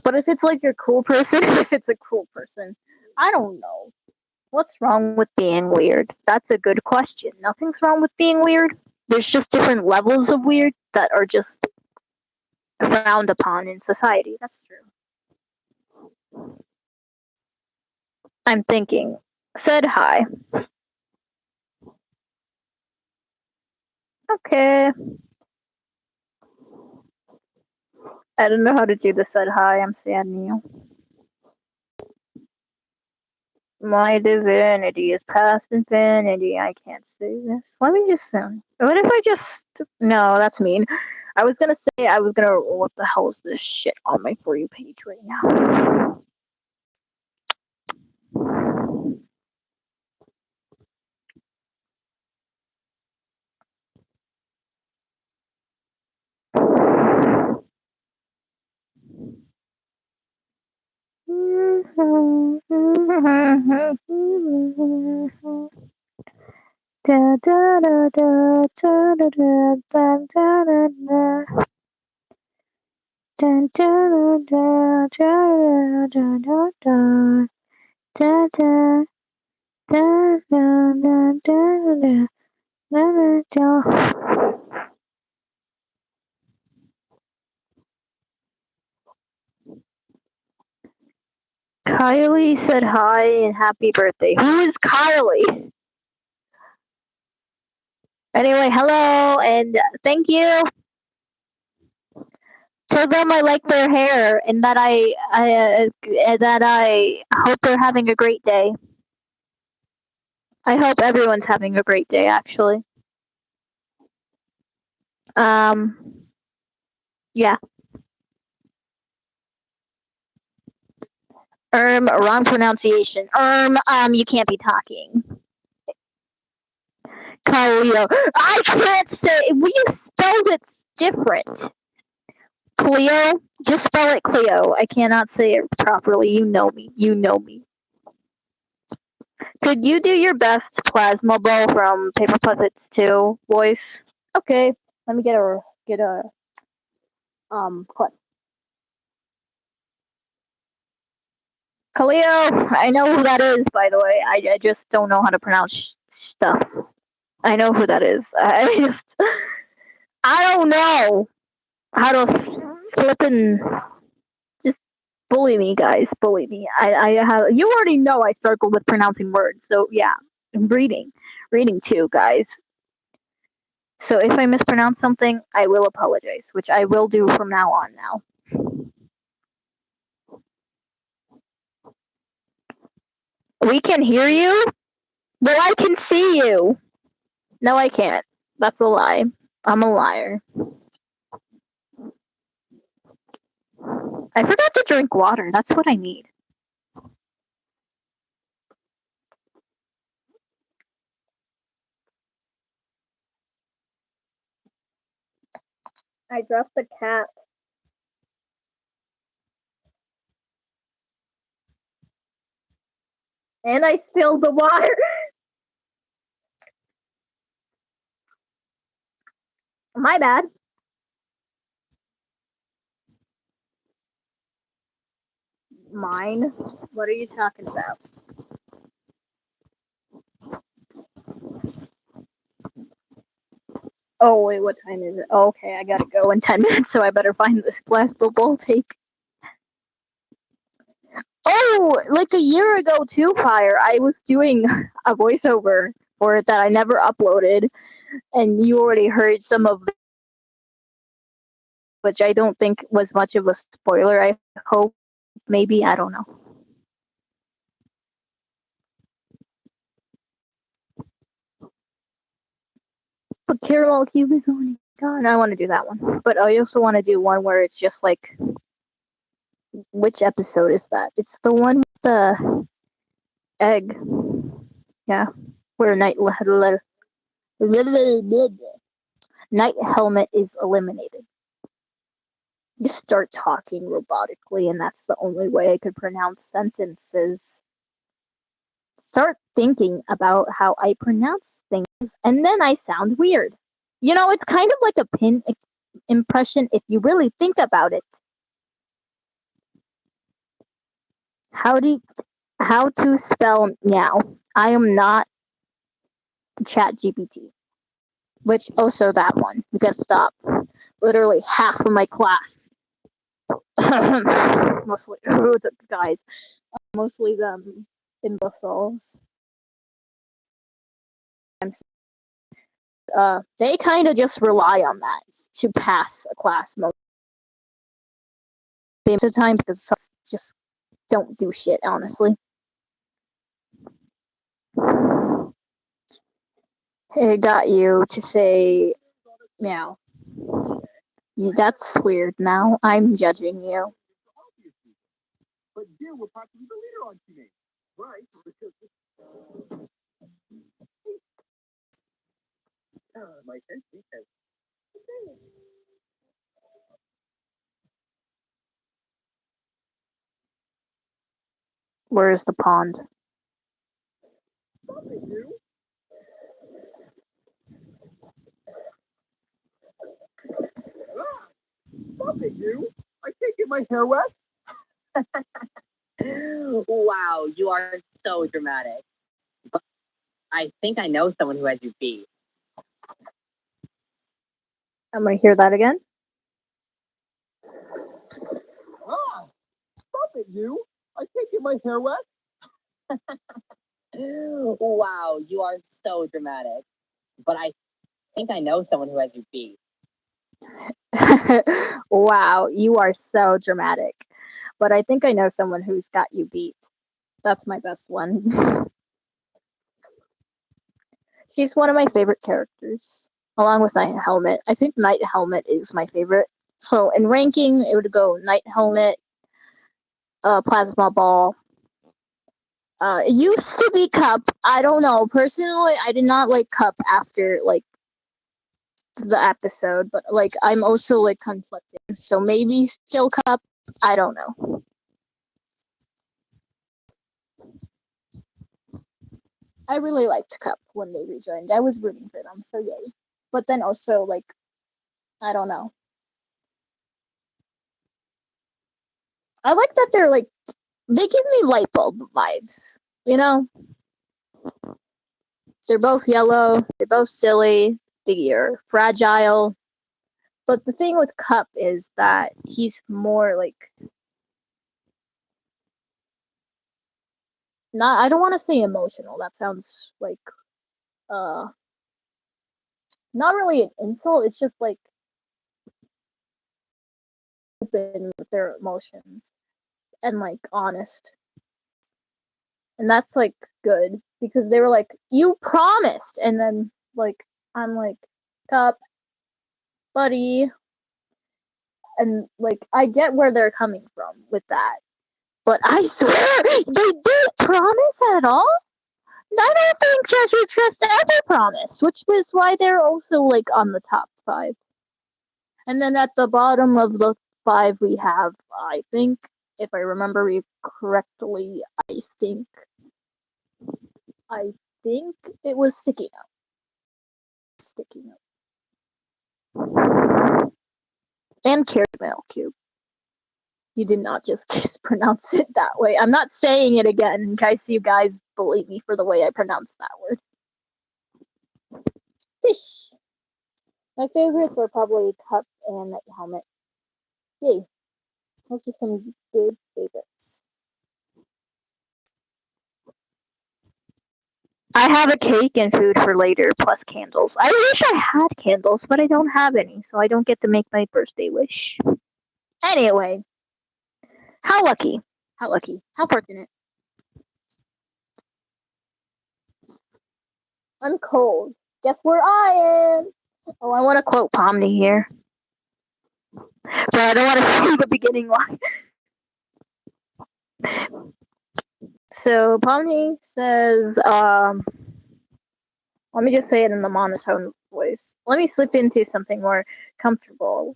But if it's like your cool person, if it's a cool person, I don't know. What's wrong with being weird? That's a good question. Nothing's wrong with being weird. There's just different levels of weird that are just frowned upon in society. That's true. I'm thinking. Said hi. Okay. I don't know how to do the said hi. I'm sending you. My divinity is past infinity. I can't say this. Let me just sound. What if I just. No, that's mean. I was gonna say I was gonna. What the hell is this shit on my For You page right now? Da da da da da da da da da da da. Da da da da da da da da da da da da da da da. Kylie said hi and happy birthday. Who is Kylie? Anyway, hello and thank you. Tell them I like their hair and that I hope they're having a great day. I hope everyone's having a great day. Actually, yeah. Wrong pronunciation. You can't be talking. Cleo. I can't say. We spelled it different. Cleo. Just spell it Cleo. I cannot say it properly. You know me. You know me. Could you do your best plasma ball from Paper Puppets 2 voice? Okay. Let me get a clip. Khalil, I know who that is, by the way. I just don't know how to pronounce stuff. I know who that is. I don't know how to flippin' just bully me, guys. Bully me. I have. You already know I struggle with pronouncing words, so yeah. Reading too, guys. So if I mispronounce something, I will apologize, which I will do from now on. Now we can hear you. Well, I can see you. No, I can't. That's a lie. I'm a liar. I forgot to drink water. That's what I need. I dropped the cap. And I spilled the water. My bad. Mine? What are you talking about? Oh, wait, what time is it? Oh, okay, I gotta go in 10 minutes, so I better find this glass ball take. Oh, like a year ago, too, Fire, I was doing a voiceover for it that I never uploaded, and you already heard some of it, which I don't think was much of a spoiler. I hope, maybe, I don't know. But Caramel Cube is only gone. I want to do that one. But I also want to do one where it's just like, which episode is that? It's the one with the egg. Yeah. Where Night Helmet is eliminated. You start talking robotically, and that's the only way I could pronounce sentences. Start thinking about how I pronounce things, and then I sound weird. It's kind of like a pin impression if you really think about it. How do you, how to spell meow? I am not Chat GPT. Which also that one. You gotta stop. Literally half of my class. Mostly the guys. Mostly them imbeciles. They kind of just rely on that to pass a class most of the time because some just don't do shit, honestly. It got you to say meow. That's weird now. I'm judging you. Where's the pond? Stop it, you! I can't get my hair wet. Wow, you are so dramatic. But I think I know someone who has you beat. I'm gonna hear that again. Ah, stop it, you! I can't get my hair wet. Wow, you are so dramatic. But I think I know someone who has you beat. Wow, you are so dramatic. But I think I know someone who's got you beat. That's my best one. She's one of my favorite characters, along with Night Helmet. I think Night Helmet is my favorite. So in ranking, it would go Night Helmet, Plasma Ball, It used to be Cup. I don't know. Personally, I did not like Cup after like the episode, but like I'm also like conflicted. So maybe still Cup. I don't know. I really liked Cup when they rejoined. I was rooting for them, so yay. But then also like I don't know. I like that they're like they give me light bulb vibes. You know, they're both yellow. They're both silly. They're fragile. But the thing with Cup is that he's more like not. I don't want to say emotional. That sounds like uh not really an insult. It's just like open with their emotions and like honest, and that's like good because they were like, "You promised," and then like I'm like, "Cup, buddy," and like I get where they're coming from with that, but I swear they didn't promise at all. I don't think Treasure Trust ever promised, which was why they're also like on the top five. And then at the bottom of the five, we have, I think, if I remember correctly, I think it was Sticky Note. Sticky Note. And Caramel Cube. You did not just pronounce it that way. I'm not saying it again in case you guys believe me for the way I pronounced that word. Fish. My favorites were probably Cup and Helmet. Yay. Those are some good favorites. I have a cake and food for later, plus candles. I wish I had candles, but I don't have any, so I don't get to make my birthday wish. Anyway, how lucky. How lucky. How fortunate. I'm cold. Guess where I am? Oh, I want to quote Pomni here. But I don't want to say the beginning line. So Pomni says, let me just say it in the monotone voice. Let me slip into something more comfortable.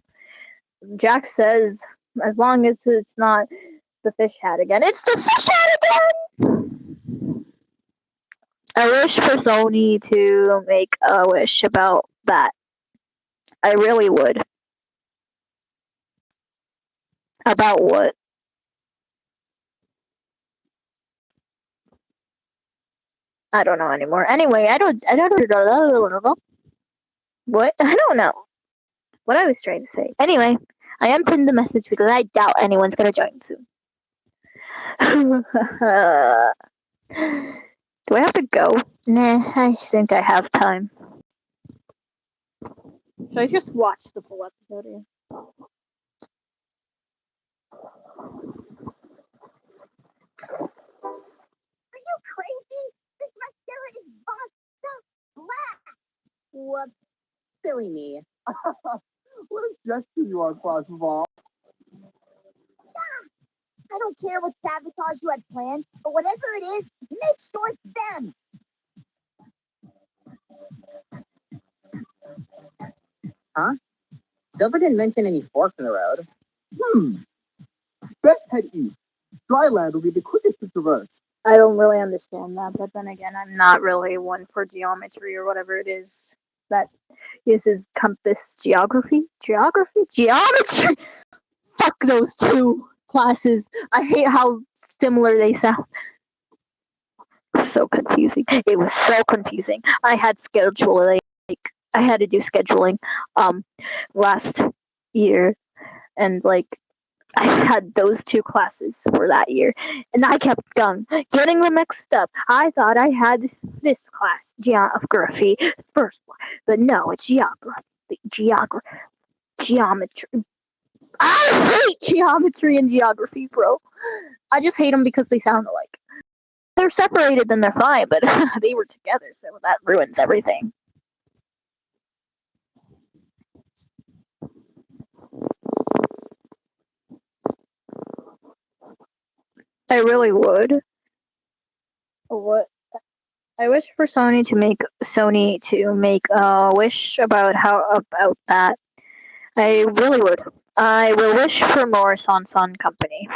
Jack says, as long as it's not the fish hat again. It's the fish hat again! I wish for Sony to make a wish about that. I really would. About what? I don't know anymore. Anyway, I don't know. What? I don't know what I was trying to say. Anyway, I am pinned the message because I doubt anyone's gonna join soon. Do I have to go? Nah, I think I have time. So I just watched the full episode here. Are you crazy? This mascara is vodka black. What's silly me? What a gesture you are, Clausewall. I don't care what sabotage you had planned, but whatever it is, make sure it's them. Huh? Silver didn't mention any forks in the road. Best head east. Dryland will be the quickest to traverse. I don't really understand that, but then again, I'm not really one for geometry or whatever it is that uses compass geography. Geometry! Fuck those two classes. I hate how similar they sound. So confusing. It was so confusing. I had scheduling. I had to do scheduling last year, and like I had those two classes for that year, and I kept getting them mixed up. I thought I had this class, geography, first one, but no, it's geometry. I hate geometry and geography, bro. I just hate them because they sound alike. They're separated, then they're fine, but they were together, so that ruins everything. I really would. What I wish for Sony to make a wish about that. I really would. I will wish for more Sansan company.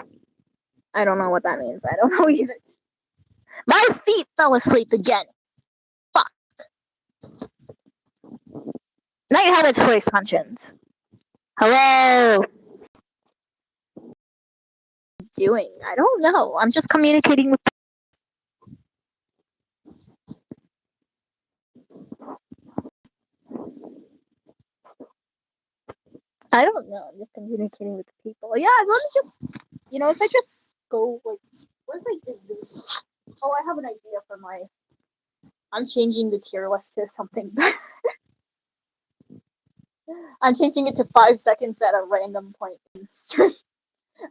I don't know what that means. I don't know either. My feet fell asleep again. Fuck. Night Habits voice functions. Hello. Doing? I don't know. I'm just communicating with. I don't know. I'm just communicating with people. Yeah, let me just. If I just go like, what if I did this? Oh, I have an idea for my. I'm changing the tier list to something. I'm changing it to 5 seconds at a random point in the stream.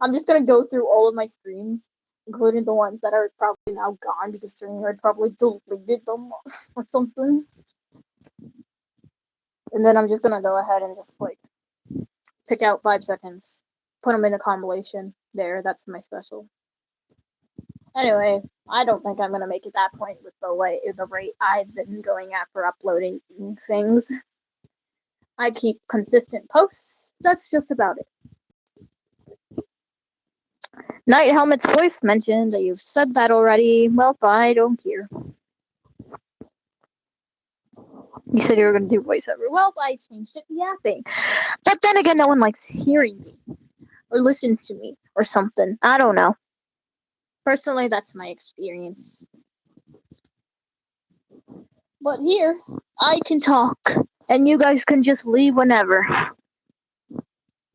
I'm just gonna go through all of my streams, including the ones that are probably now gone because StreamYard probably deleted them or something. And then I'm just gonna go ahead and just like pick out 5 seconds, put them in a compilation. There, that's my special. Anyway, I don't think I'm gonna make it that point with the rate I've been going at for uploading things. I keep consistent posts. That's just about it. Night Helmet's voice mentioned that you've said that already. Well, I don't care. You said you were going to do voiceover. Well, I changed it to yapping. But then again, no one likes hearing me or listens to me or something. I don't know. Personally, that's my experience. But here, I can talk, and you guys can just leave whenever.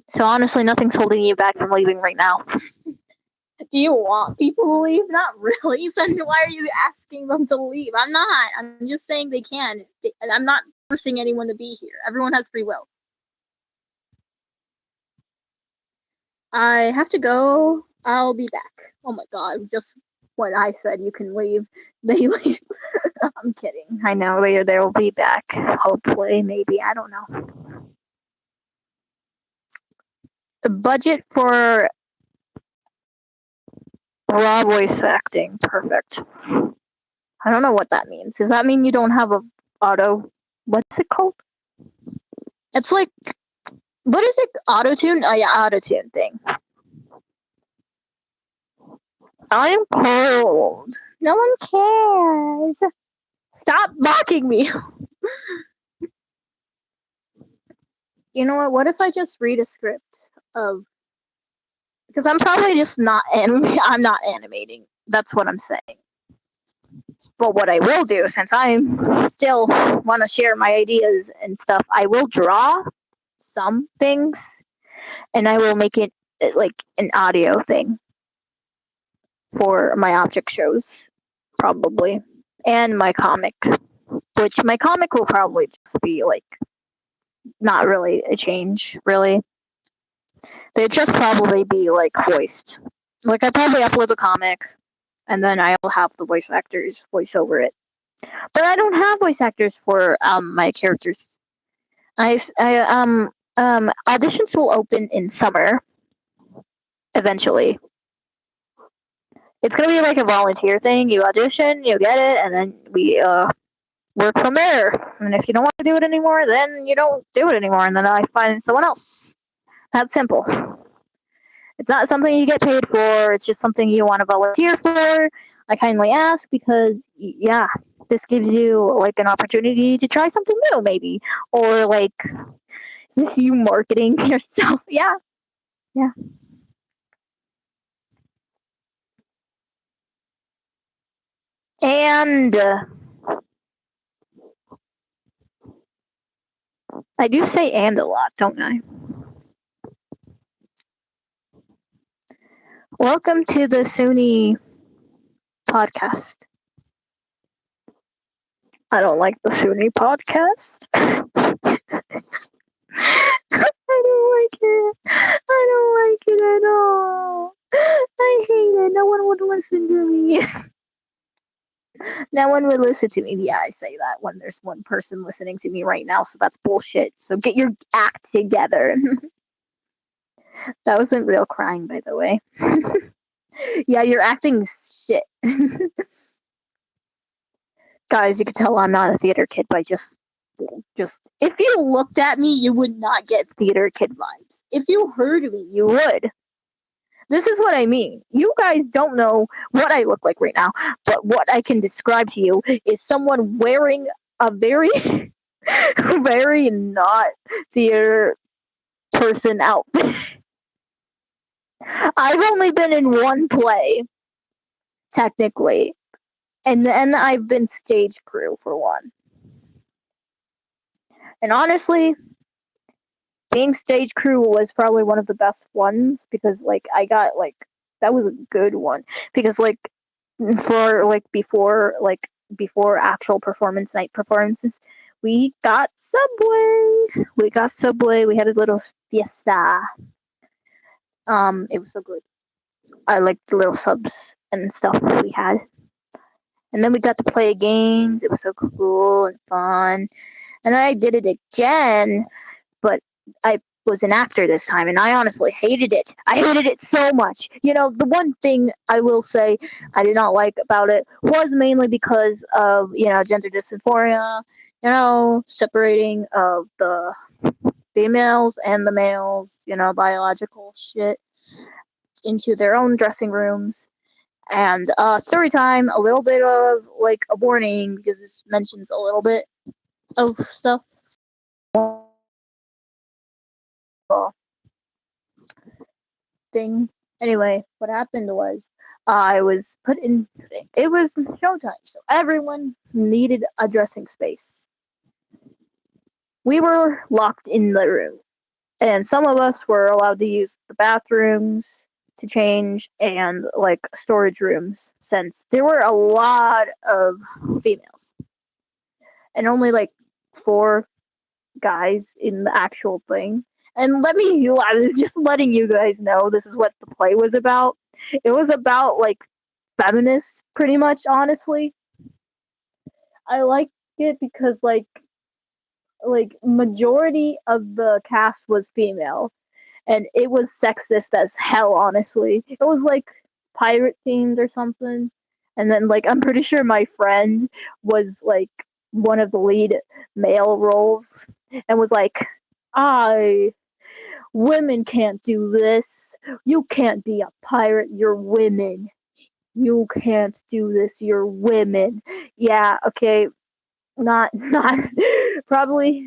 So honestly, nothing's holding you back from leaving right now. Do you want people to leave? Not really. So why are you asking them to leave? I'm not. I'm just saying they can. I'm not forcing anyone to be here. Everyone has free will. I have to go. I'll be back. Oh my god, just what I said. You can leave. They leave. I'm kidding. I know they'll be back. Hopefully, maybe. I don't know. The budget for raw voice acting. Perfect. I don't know what that means. Does that mean you don't have a auto? What's it called? It's like, what is it? Auto tune? Oh yeah, auto tune thing. I am cold. No one cares. Stop mocking me. You know what? What if I just read a script of? Because I'm probably just not I'm not animating. That's what I'm saying. But what I will do, since I still want to share my ideas and stuff, I will draw some things, and I will make it like an audio thing for my object shows, probably, and my comic. Which my comic will probably just be like not really a change, really. They'd just probably be like voiced. Like I probably upload the comic, and then I'll have the voice actors voice over it. But I don't have voice actors for my characters. Auditions will open in summer eventually. It's gonna be like a volunteer thing. You audition, you get it, and then we work from there. And if you don't want to do it anymore, then you don't do it anymore, and then I find someone else. That's simple. It's not something you get paid for. It's just something you want to volunteer for. I kindly ask because, yeah, this gives you like an opportunity to try something new, maybe, or like this you marketing yourself. Yeah, yeah. And I do say "and" a lot, don't I? Welcome to the Sony podcast. I don't like the Sony podcast. I don't like it. I don't like it at all. I hate it. No one would listen to me. No one would listen to me. Yeah, I say that when there's one person listening to me right now, so that's bullshit. So get your act together. That wasn't real crying, by the way. Yeah, you're acting shit. Guys, you can tell I'm not a theater kid by just if you looked at me, you would not get theater kid vibes. If you heard me, you would. This is what I mean. You guys don't know what I look like right now, but what I can describe to you is someone wearing a very, very not theater person outfit. I've only been in one play, technically, and then I've been stage crew for one. And honestly, being stage crew was probably one of the best ones because like I got like that was a good one because like for before actual performance night performances we got subway we had a little fiesta. It was so good. I liked the little subs and stuff we had, and then we got to play games. It was so cool and fun, and then I did it again, but I was an actor this time, and I honestly hated it. I hated it so much. The one thing I will say I did not like about it was mainly because of gender dysphoria. Separating of the females and the males. Biological shit into their own dressing rooms. And story time, a little bit of like a warning because this mentions a little bit of stuff. Thing. Anyway, what happened was I was put in. It was showtime, so everyone needed a dressing space. We were locked in the room, and some of us were allowed to use the bathrooms to change and like storage rooms since there were a lot of females and only like four guys in the actual thing. And I was just letting you guys know this is what the play was about. It was about like feminists, pretty much, honestly. I liked it because like majority of the cast was female and it was sexist as hell, honestly. It was like pirate themed or something. And then like I'm pretty sure my friend was like one of the lead male roles and was like, I women can't do this. You can't be a pirate, you're women. You can't do this, you're women. Yeah, okay. Not probably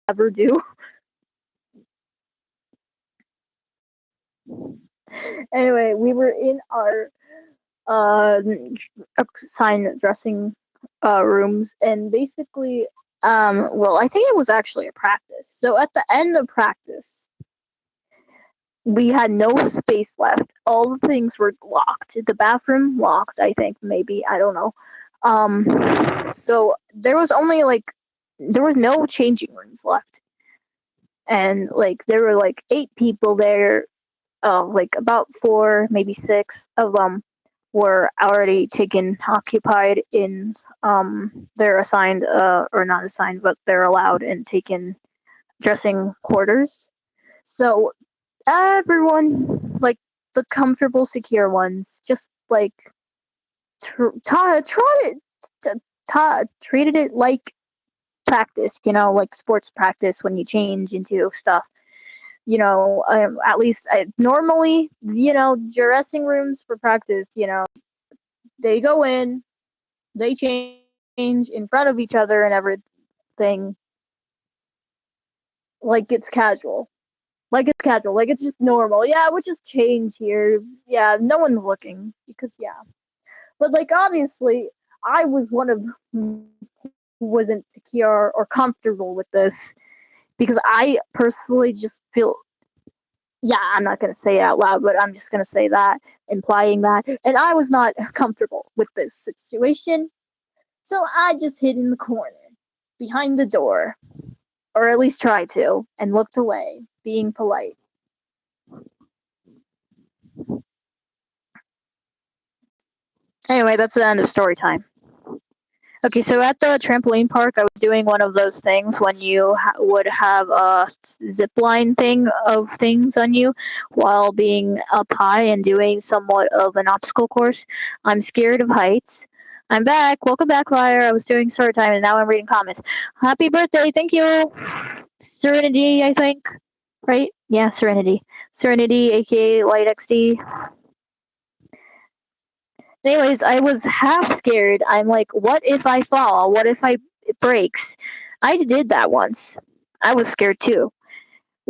ever do. Anyway, we were in our uh assigned dressing rooms and basically well I think it was actually a practice. So at the end of practice we had no space left. All the things were locked. The bathroom locked, I think, maybe. I don't know. So there was no changing rooms left. And like there were like 8 people there. Like about four, maybe six of them were already taken occupied in their assigned or not assigned, but they're allowed and taken dressing quarters. So everyone, like the comfortable, secure ones, just like treated it like practice, like sports practice when you change into stuff. At least normally, dressing rooms for practice, they go in, they change in front of each other and everything, like it's casual. Like it's just normal. Yeah, we'll just change here. Yeah, no one's looking because yeah. But like obviously, I was one of who wasn't secure or comfortable with this because I personally just feel yeah, I'm not gonna say it out loud, but I'm just gonna say that, implying that. And I was not comfortable with this situation, so I just hid in the corner, behind the door, or at least tried to, and looked away, being polite. Anyway, that's the end of story time. Okay, so at the trampoline park, I was doing one of those things when you would have a zip line thing of things on you while being up high and doing somewhat of an obstacle course. I'm scared of heights. I'm back. Welcome back, Liar. I was doing story time and now I'm reading comments. Happy birthday. Thank you. Serenity, I think. Right? Yeah, Serenity. Serenity, aka Light XD. Anyways, I was half scared. I'm like, what if I fall? What if it breaks? I did that once. I was scared too.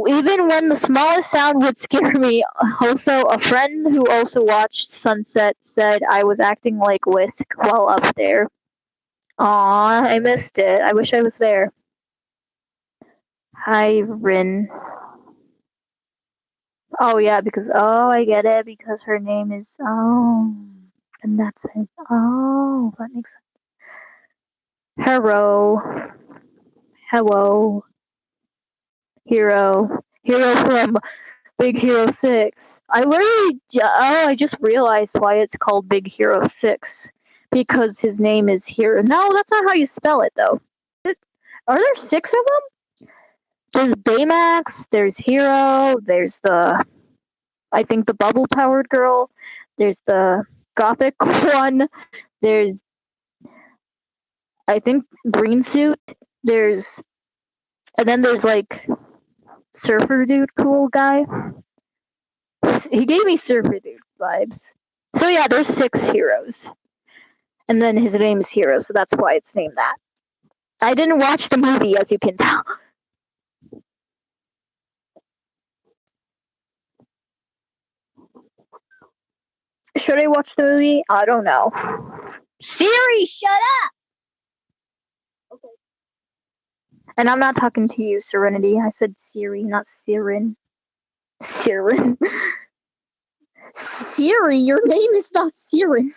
Even when the smallest sound would scare me. Also, a friend who also watched Sunset said I was acting like Whisk while up there. Aw, I missed it. I wish I was there. Hi, Rin. Oh yeah, because I get it because her name is and that's it. Oh, that makes sense. Hello. Hello, hero from Big Hero 6. I just realized why it's called Big Hero 6. Because his name is Hero. No, that's not how you spell it, though. Are there six of them? There's Baymax, there's Hero, there's I think the bubble powered girl, there's the gothic one, there's, I think, green suit, there's, and then there's like surfer dude cool guy. He gave me Surfer Dude vibes. So yeah, there's six heroes. And then his name is Hero, so that's why it's named that. I didn't watch the movie, as you can tell. Should I watch the movie? I don't know. Siri, shut up! Okay. And I'm not talking to you, Serenity. I said Siri, not Siren. Siren. Siri, your name is not Siren.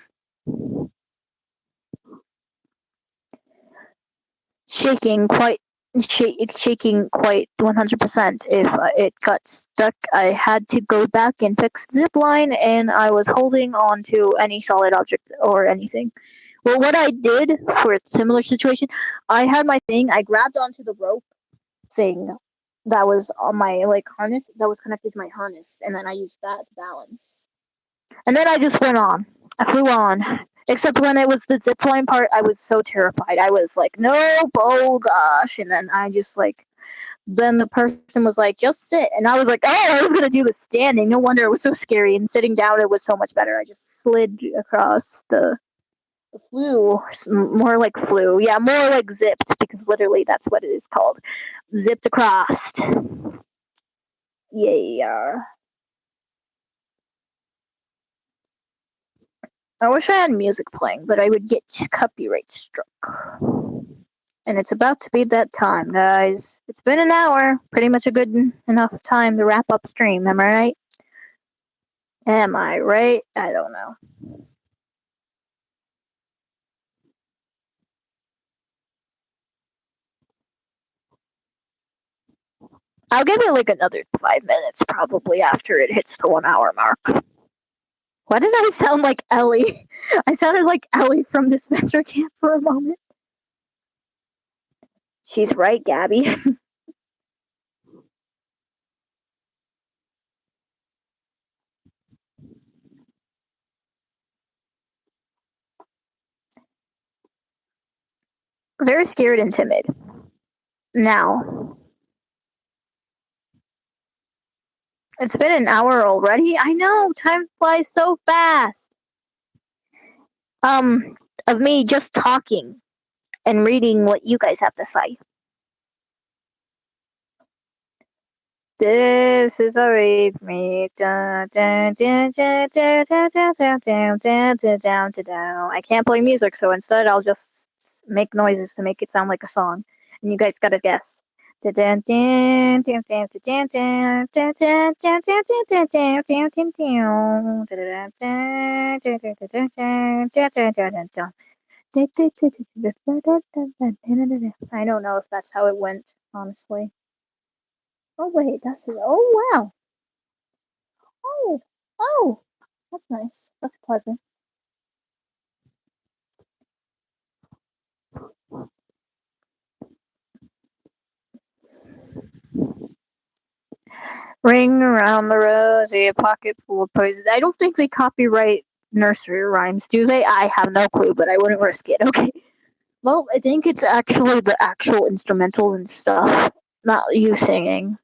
Shaking quite shaking quite 100%. If it got stuck, I had to go back and fix the zip line, and I was holding on to any solid object or anything. Well, what I did for a similar situation, I had my thing. I grabbed onto the rope thing that was on my harness that was connected to my harness, and then I used that to balance. And then I just went on. I flew on. Except when it was the zip line part, I was so terrified. I was like, nope, oh gosh. And then then the person was like, just sit. And I was like, oh, I was going to do the standing. No wonder it was so scary. And sitting down, it was so much better. I just slid across the flew. More like flew. Yeah, more like zipped, because literally that's what it is called. Zipped across. Yeah. I wish I had music playing, but I would get copyright struck. And it's about to be that time, guys. It's been an hour. Pretty much a good enough time to wrap up stream, am I right? Am I right? I don't know. I'll give it like another 5 minutes probably after it hits the 1 hour mark. Why did I sound like Ellie? I sounded like Ellie from Dispenser Camp for a moment. She's right, Gabby. Very scared and timid. Now, it's been an hour already. I know, time flies so fast. Um, of me just talking and reading what you guys have to say. This is a read me. I can't play music, so instead I'll just make noises to make it sound like a song, and you guys gotta guess. I don't know if that's how it went, honestly. Oh wait, that's it. Oh wow. Oh, oh, that's nice. That's pleasant. Ring around the rosy, a pocket full of poison. I don't think they copyright nursery rhymes, do they? I have no clue, but I wouldn't risk it. Okay. Well, I think it's actually the actual instrumentals and stuff, not you singing.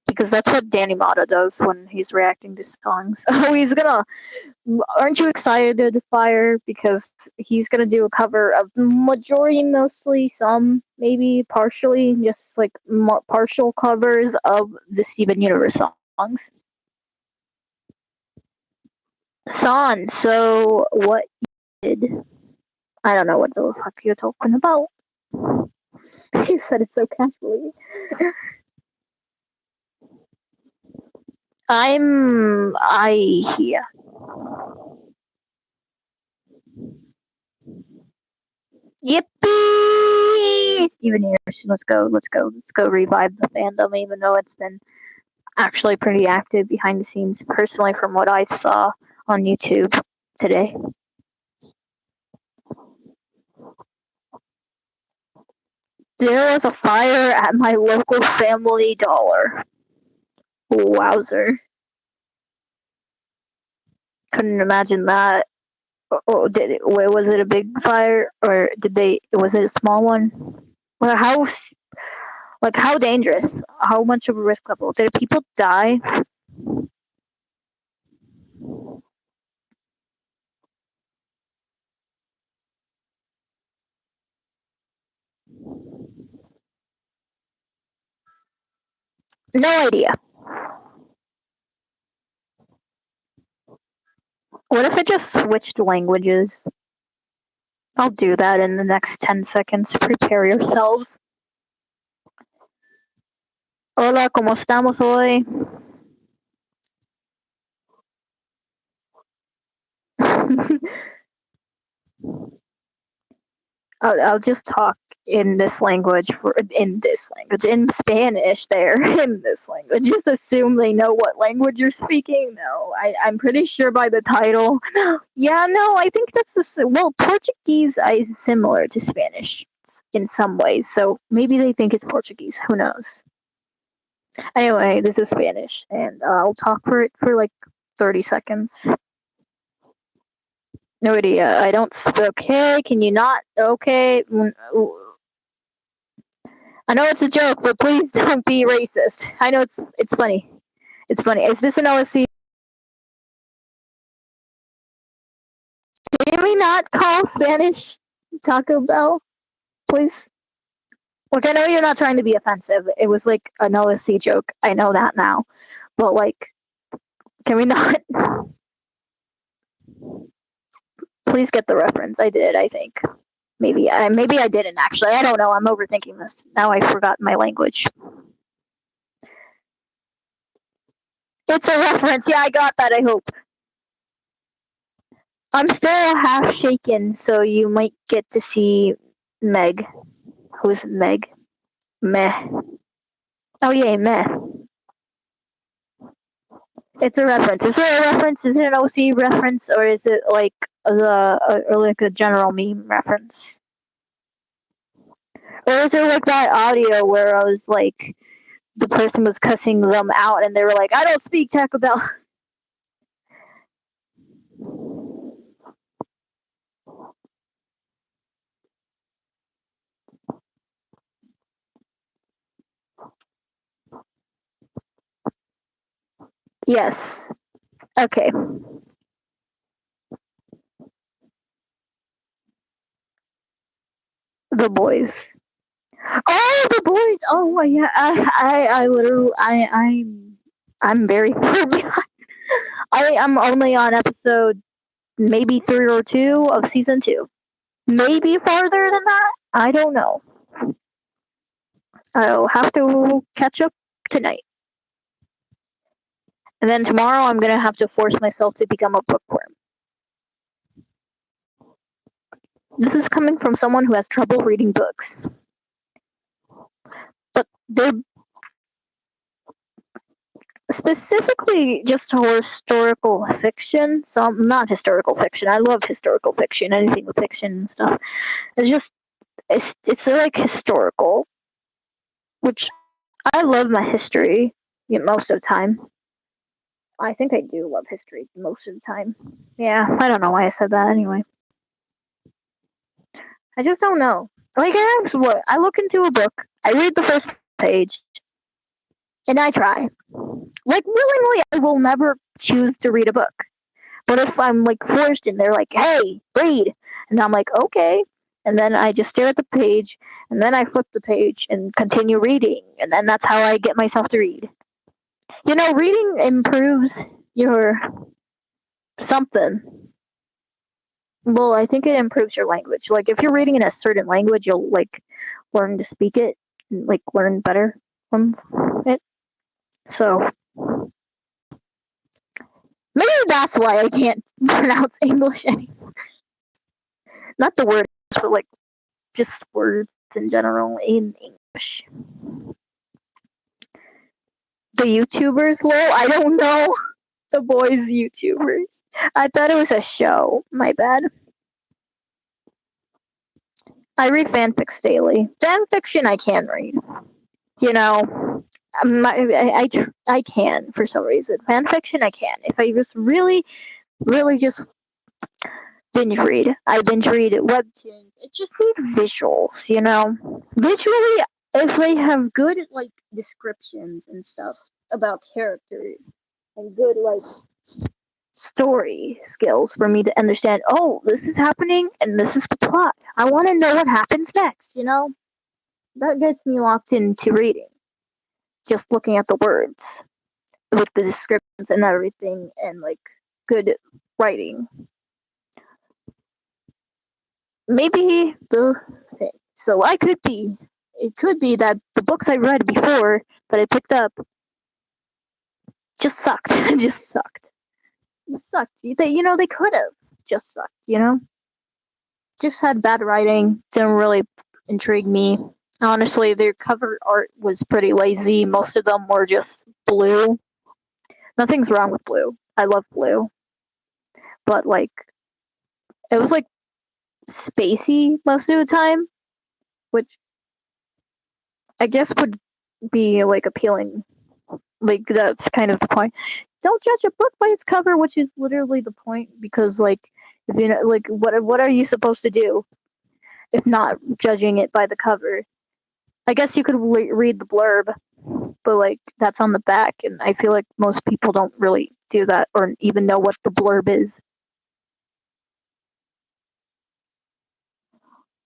Because that's what Danny Mata does when he's reacting to songs. Oh, he's gonna. Aren't you excited, Fire? Because he's gonna do a cover of majority, mostly, some, maybe partially, just like partial covers of the Steven Universe songs. Son, so what you did? I don't know what the fuck you're talking about. He said it so casually. Yeah. Yippee! Steven Universe, let's go revive the fandom, even though it's been actually pretty active behind the scenes, personally, from what I saw on YouTube today. There was a fire at my local Family Dollar. Wowzer. Couldn't imagine that. Oh, was it a big fire, or was it a small one? Well, how dangerous? How much of a risk level? Did people die? No idea. What if it just switched languages? I'll do that in the next 10 seconds. Prepare yourselves. Hola, ¿cómo estamos hoy? I'll just talk in this language in Spanish there in this language. Just assume they know what language you're speaking. No, I'm pretty sure by the title. Yeah, no, I think Portuguese is similar to Spanish in some ways, so maybe they think it's Portuguese. Who knows? Anyway, this is Spanish, and I'll talk for it for like 30 seconds. No idea. I don't. Okay, can you not? Okay. I know it's a joke, but please don't be racist. I know it's funny. It's funny. Is this an OSC? Can we not call Spanish Taco Bell, please? Look, I know you're not trying to be offensive. It was like an OSC joke. I know that now. But like, can we not? Please get the reference. I did, I think. Maybe I didn't actually. I don't know. I'm overthinking this. Now I forgot my language. It's a reference. Yeah, I got that, I hope. I'm still half shaken, so you might get to see Meg. Who's Meg? Meh. Oh, yeah, meh. It's a reference. Is there a reference? Is it an OC reference, or is it like a general meme reference? Or is there like that audio where I was like, the person was cussing them out, and they were like, "I don't speak Taco Bell." Yes. Okay. The boys. Oh, the boys. Oh, yeah. I literally, I'm very far behind. I am only on episode maybe 3 or 2 of season 2. Maybe farther than that. I don't know. I'll have to catch up tonight. And then tomorrow I'm gonna have to force myself to become a bookworm. This is coming from someone who has trouble reading books. But they're specifically just historical fiction. So not historical fiction. I love historical fiction, anything with fiction and stuff. It's just it's like historical, which I love my history most of the time. I think I do love history most of the time. Yeah, I don't know why I said that anyway. I just don't know. Like, I look into a book, I read the first page, and I try. Like, willingly, I will never choose to read a book. But if I'm like forced and they're like, hey, read, and I'm like, okay. And then I just stare at the page, and then I flip the page and continue reading. And then that's how I get myself to read. Reading improves your something. Well, I think it improves your language. Like, if you're reading in a certain language, you'll like learn to speak it, and, like learn better from it. So maybe that's why I can't pronounce English anymore. Not the words, but like just words in general in English. The YouTubers, lol. I don't know the boys YouTubers. I thought it was a show. My bad. I read fanfics daily. Fan fiction I can read. You know, I can for some reason. Fan fiction I can. If I just really just binge read, I binge read webtoons. It just needs visuals. Visually, if they have good like descriptions and stuff about characters and good like story skills for me to understand, oh, this is happening and this is the plot. I want to know what happens next. That gets me locked into reading. Just looking at the words with the descriptions and everything and like good writing. Maybe the thing. So it could be that the books I read before that I picked up just sucked. Just sucked. Just sucked. They could have just sucked. Just had bad writing, didn't really intrigue me. Honestly, their cover art was pretty lazy. Most of them were just blue. Nothing's wrong with blue. I love blue. But like it was like spacey most of the time, which I guess would be like appealing. Like that's kind of the point. Don't judge a book by its cover, which is literally the point because like if like what are you supposed to do if not judging it by the cover? I guess you could read the blurb, but like that's on the back, and I feel like most people don't really do that or even know what the blurb is.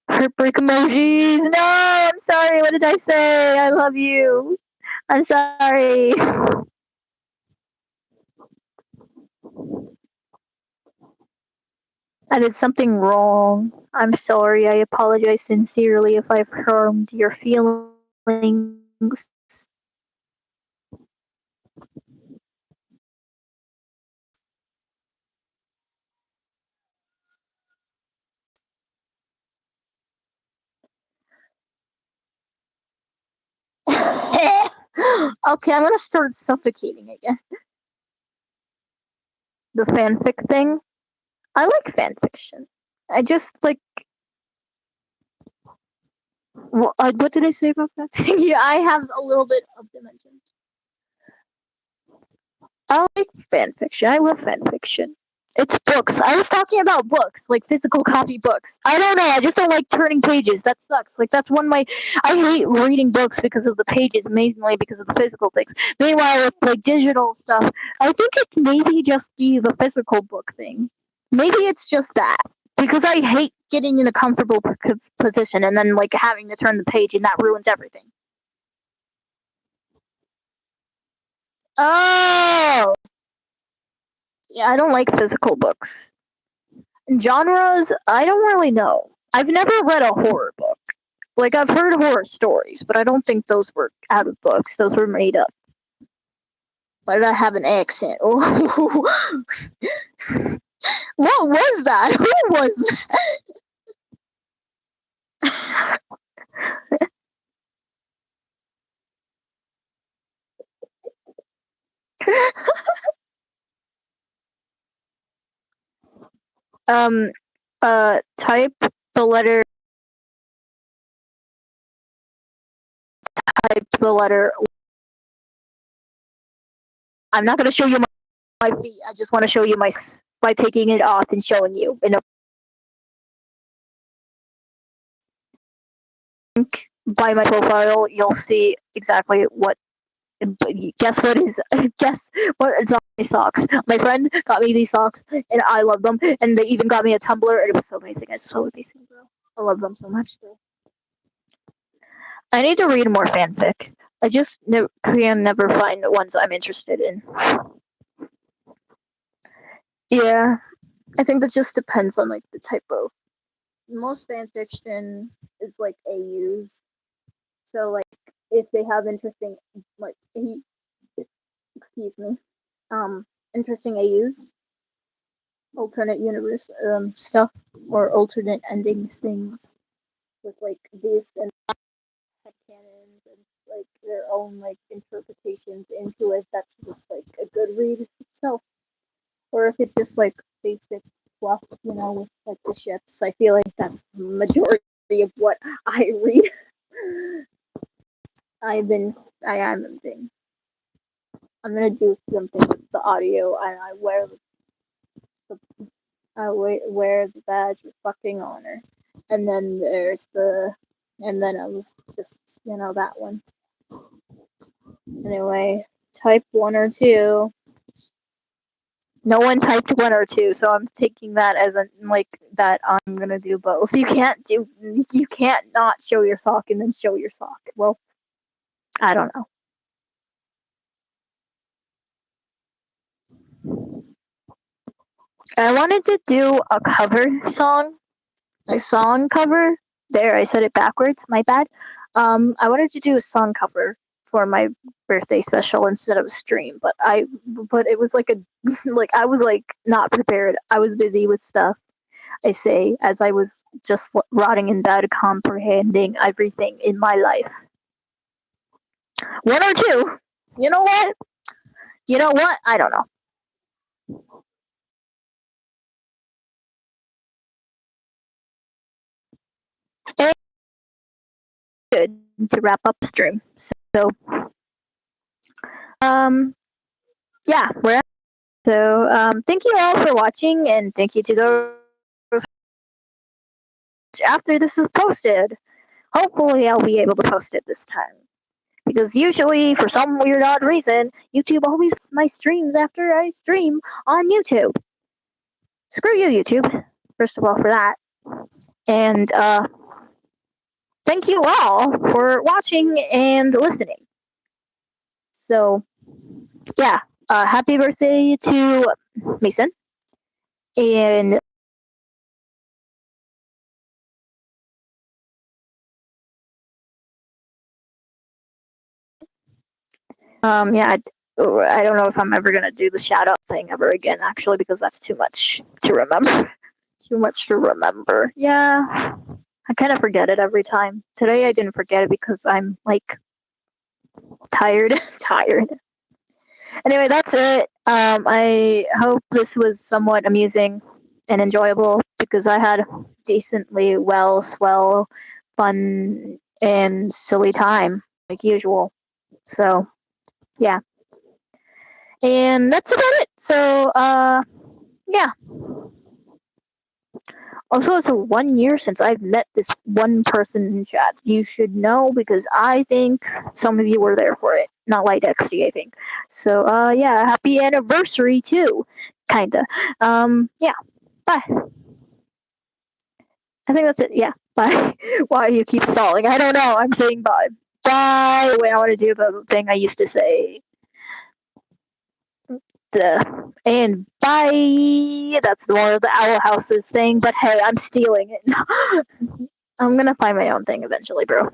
Heartbreak emojis. No, I'm sorry. What did I say? I love you. I'm sorry. I did something wrong. I'm sorry. I apologize sincerely if I've harmed your feelings. Okay, I'm gonna start suffocating again. The fanfic thing. I like fanfiction. I just like. What did I say about that? Yeah, I have a little bit of dementia. I like fan fiction. I love fan fiction. It's books. I was talking about books, like physical copy books. I don't know. I just don't like turning pages. That sucks. Like that's one of my. I hate reading books because of the pages, mainly because of the physical things. Meanwhile, with like digital stuff, I think it maybe just be the physical book thing. Maybe it's just that because I hate getting in a comfortable position and then like having to turn the page and that ruins everything. Oh, yeah, I don't like physical books. Genres, I don't really know. I've never read a horror book. Like I've heard horror stories, but I don't think those were out of books. Those were made up. Why did I have an accent? what was that? Who was that? um type the letter type the letter I'm not gonna show you my feet. I just want to show you my by taking it off and showing you. And by my profile, you'll see exactly what. Guess what is? Guess what is on my socks? My friend got me these socks, and I love them. And they even got me a tumbler, and it was so amazing. It's so amazing, bro. I love them so much. Bro. I need to read more fanfic. I just can never find the ones I'm interested in. Yeah, I think that just depends on like the type of. Most fan fiction is like AUs, so like if they have interesting like excuse me, interesting AUs, alternate universe stuff, or alternate endings things with like this and headcanons and like their own like interpretations into it. That's just like a good read itself. Or if it's just like basic fluff, with like the ships. I feel like that's the majority of what I read. I've been, I am been. I'm gonna do something with the audio, and I wear the badge of fucking honor, and then and then I was just that one. Anyway, type 1 or 2. No one typed 1 or 2, so I'm taking that as like that I'm gonna do both. You can't not show your sock and then show your sock. Well, I don't know. I wanted to do a song cover. There, I said it backwards. My bad. I wanted to do a song cover for my birthday special instead of a stream, but it was like a like I was like not prepared. I was busy with stuff. I say as I was just rotting in bed, comprehending everything in my life. 1 or 2. You know what? You know what? I don't know. And good to wrap up the stream. So, um, yeah, we're so thank you all for watching, and thank you to those after this is posted. Hopefully, I'll be able to post it this time. Because usually, for some weird odd reason, YouTube always puts my streams after I stream on YouTube. Screw you, YouTube. First of all, for that. And thank you all for watching and listening. So, yeah, happy birthday to Mason. And yeah, I don't know if I'm ever gonna do the shout out thing ever again, actually, because that's too much to remember. Too much to remember. Yeah, I kind of forget it every time. Today I didn't forget it because I'm like tired. Tired. Anyway, that's it. I hope this was somewhat amusing and enjoyable because I had decently swell, fun, and silly time like usual. So yeah, and that's about it. So yeah. Also, it's 1 year since I've met this one person in chat. You should know because I think some of you were there for it. Not like XD, I think. So, yeah, happy anniversary too, kinda. Yeah, bye. I think that's it. Yeah, bye. Why do you keep stalling? I don't know. I'm saying bye. Bye. Wait, I want to do the thing I used to say. And bye. That's the one of the Owl Houses thing. But hey, I'm stealing it. I'm gonna find my own thing eventually, bro.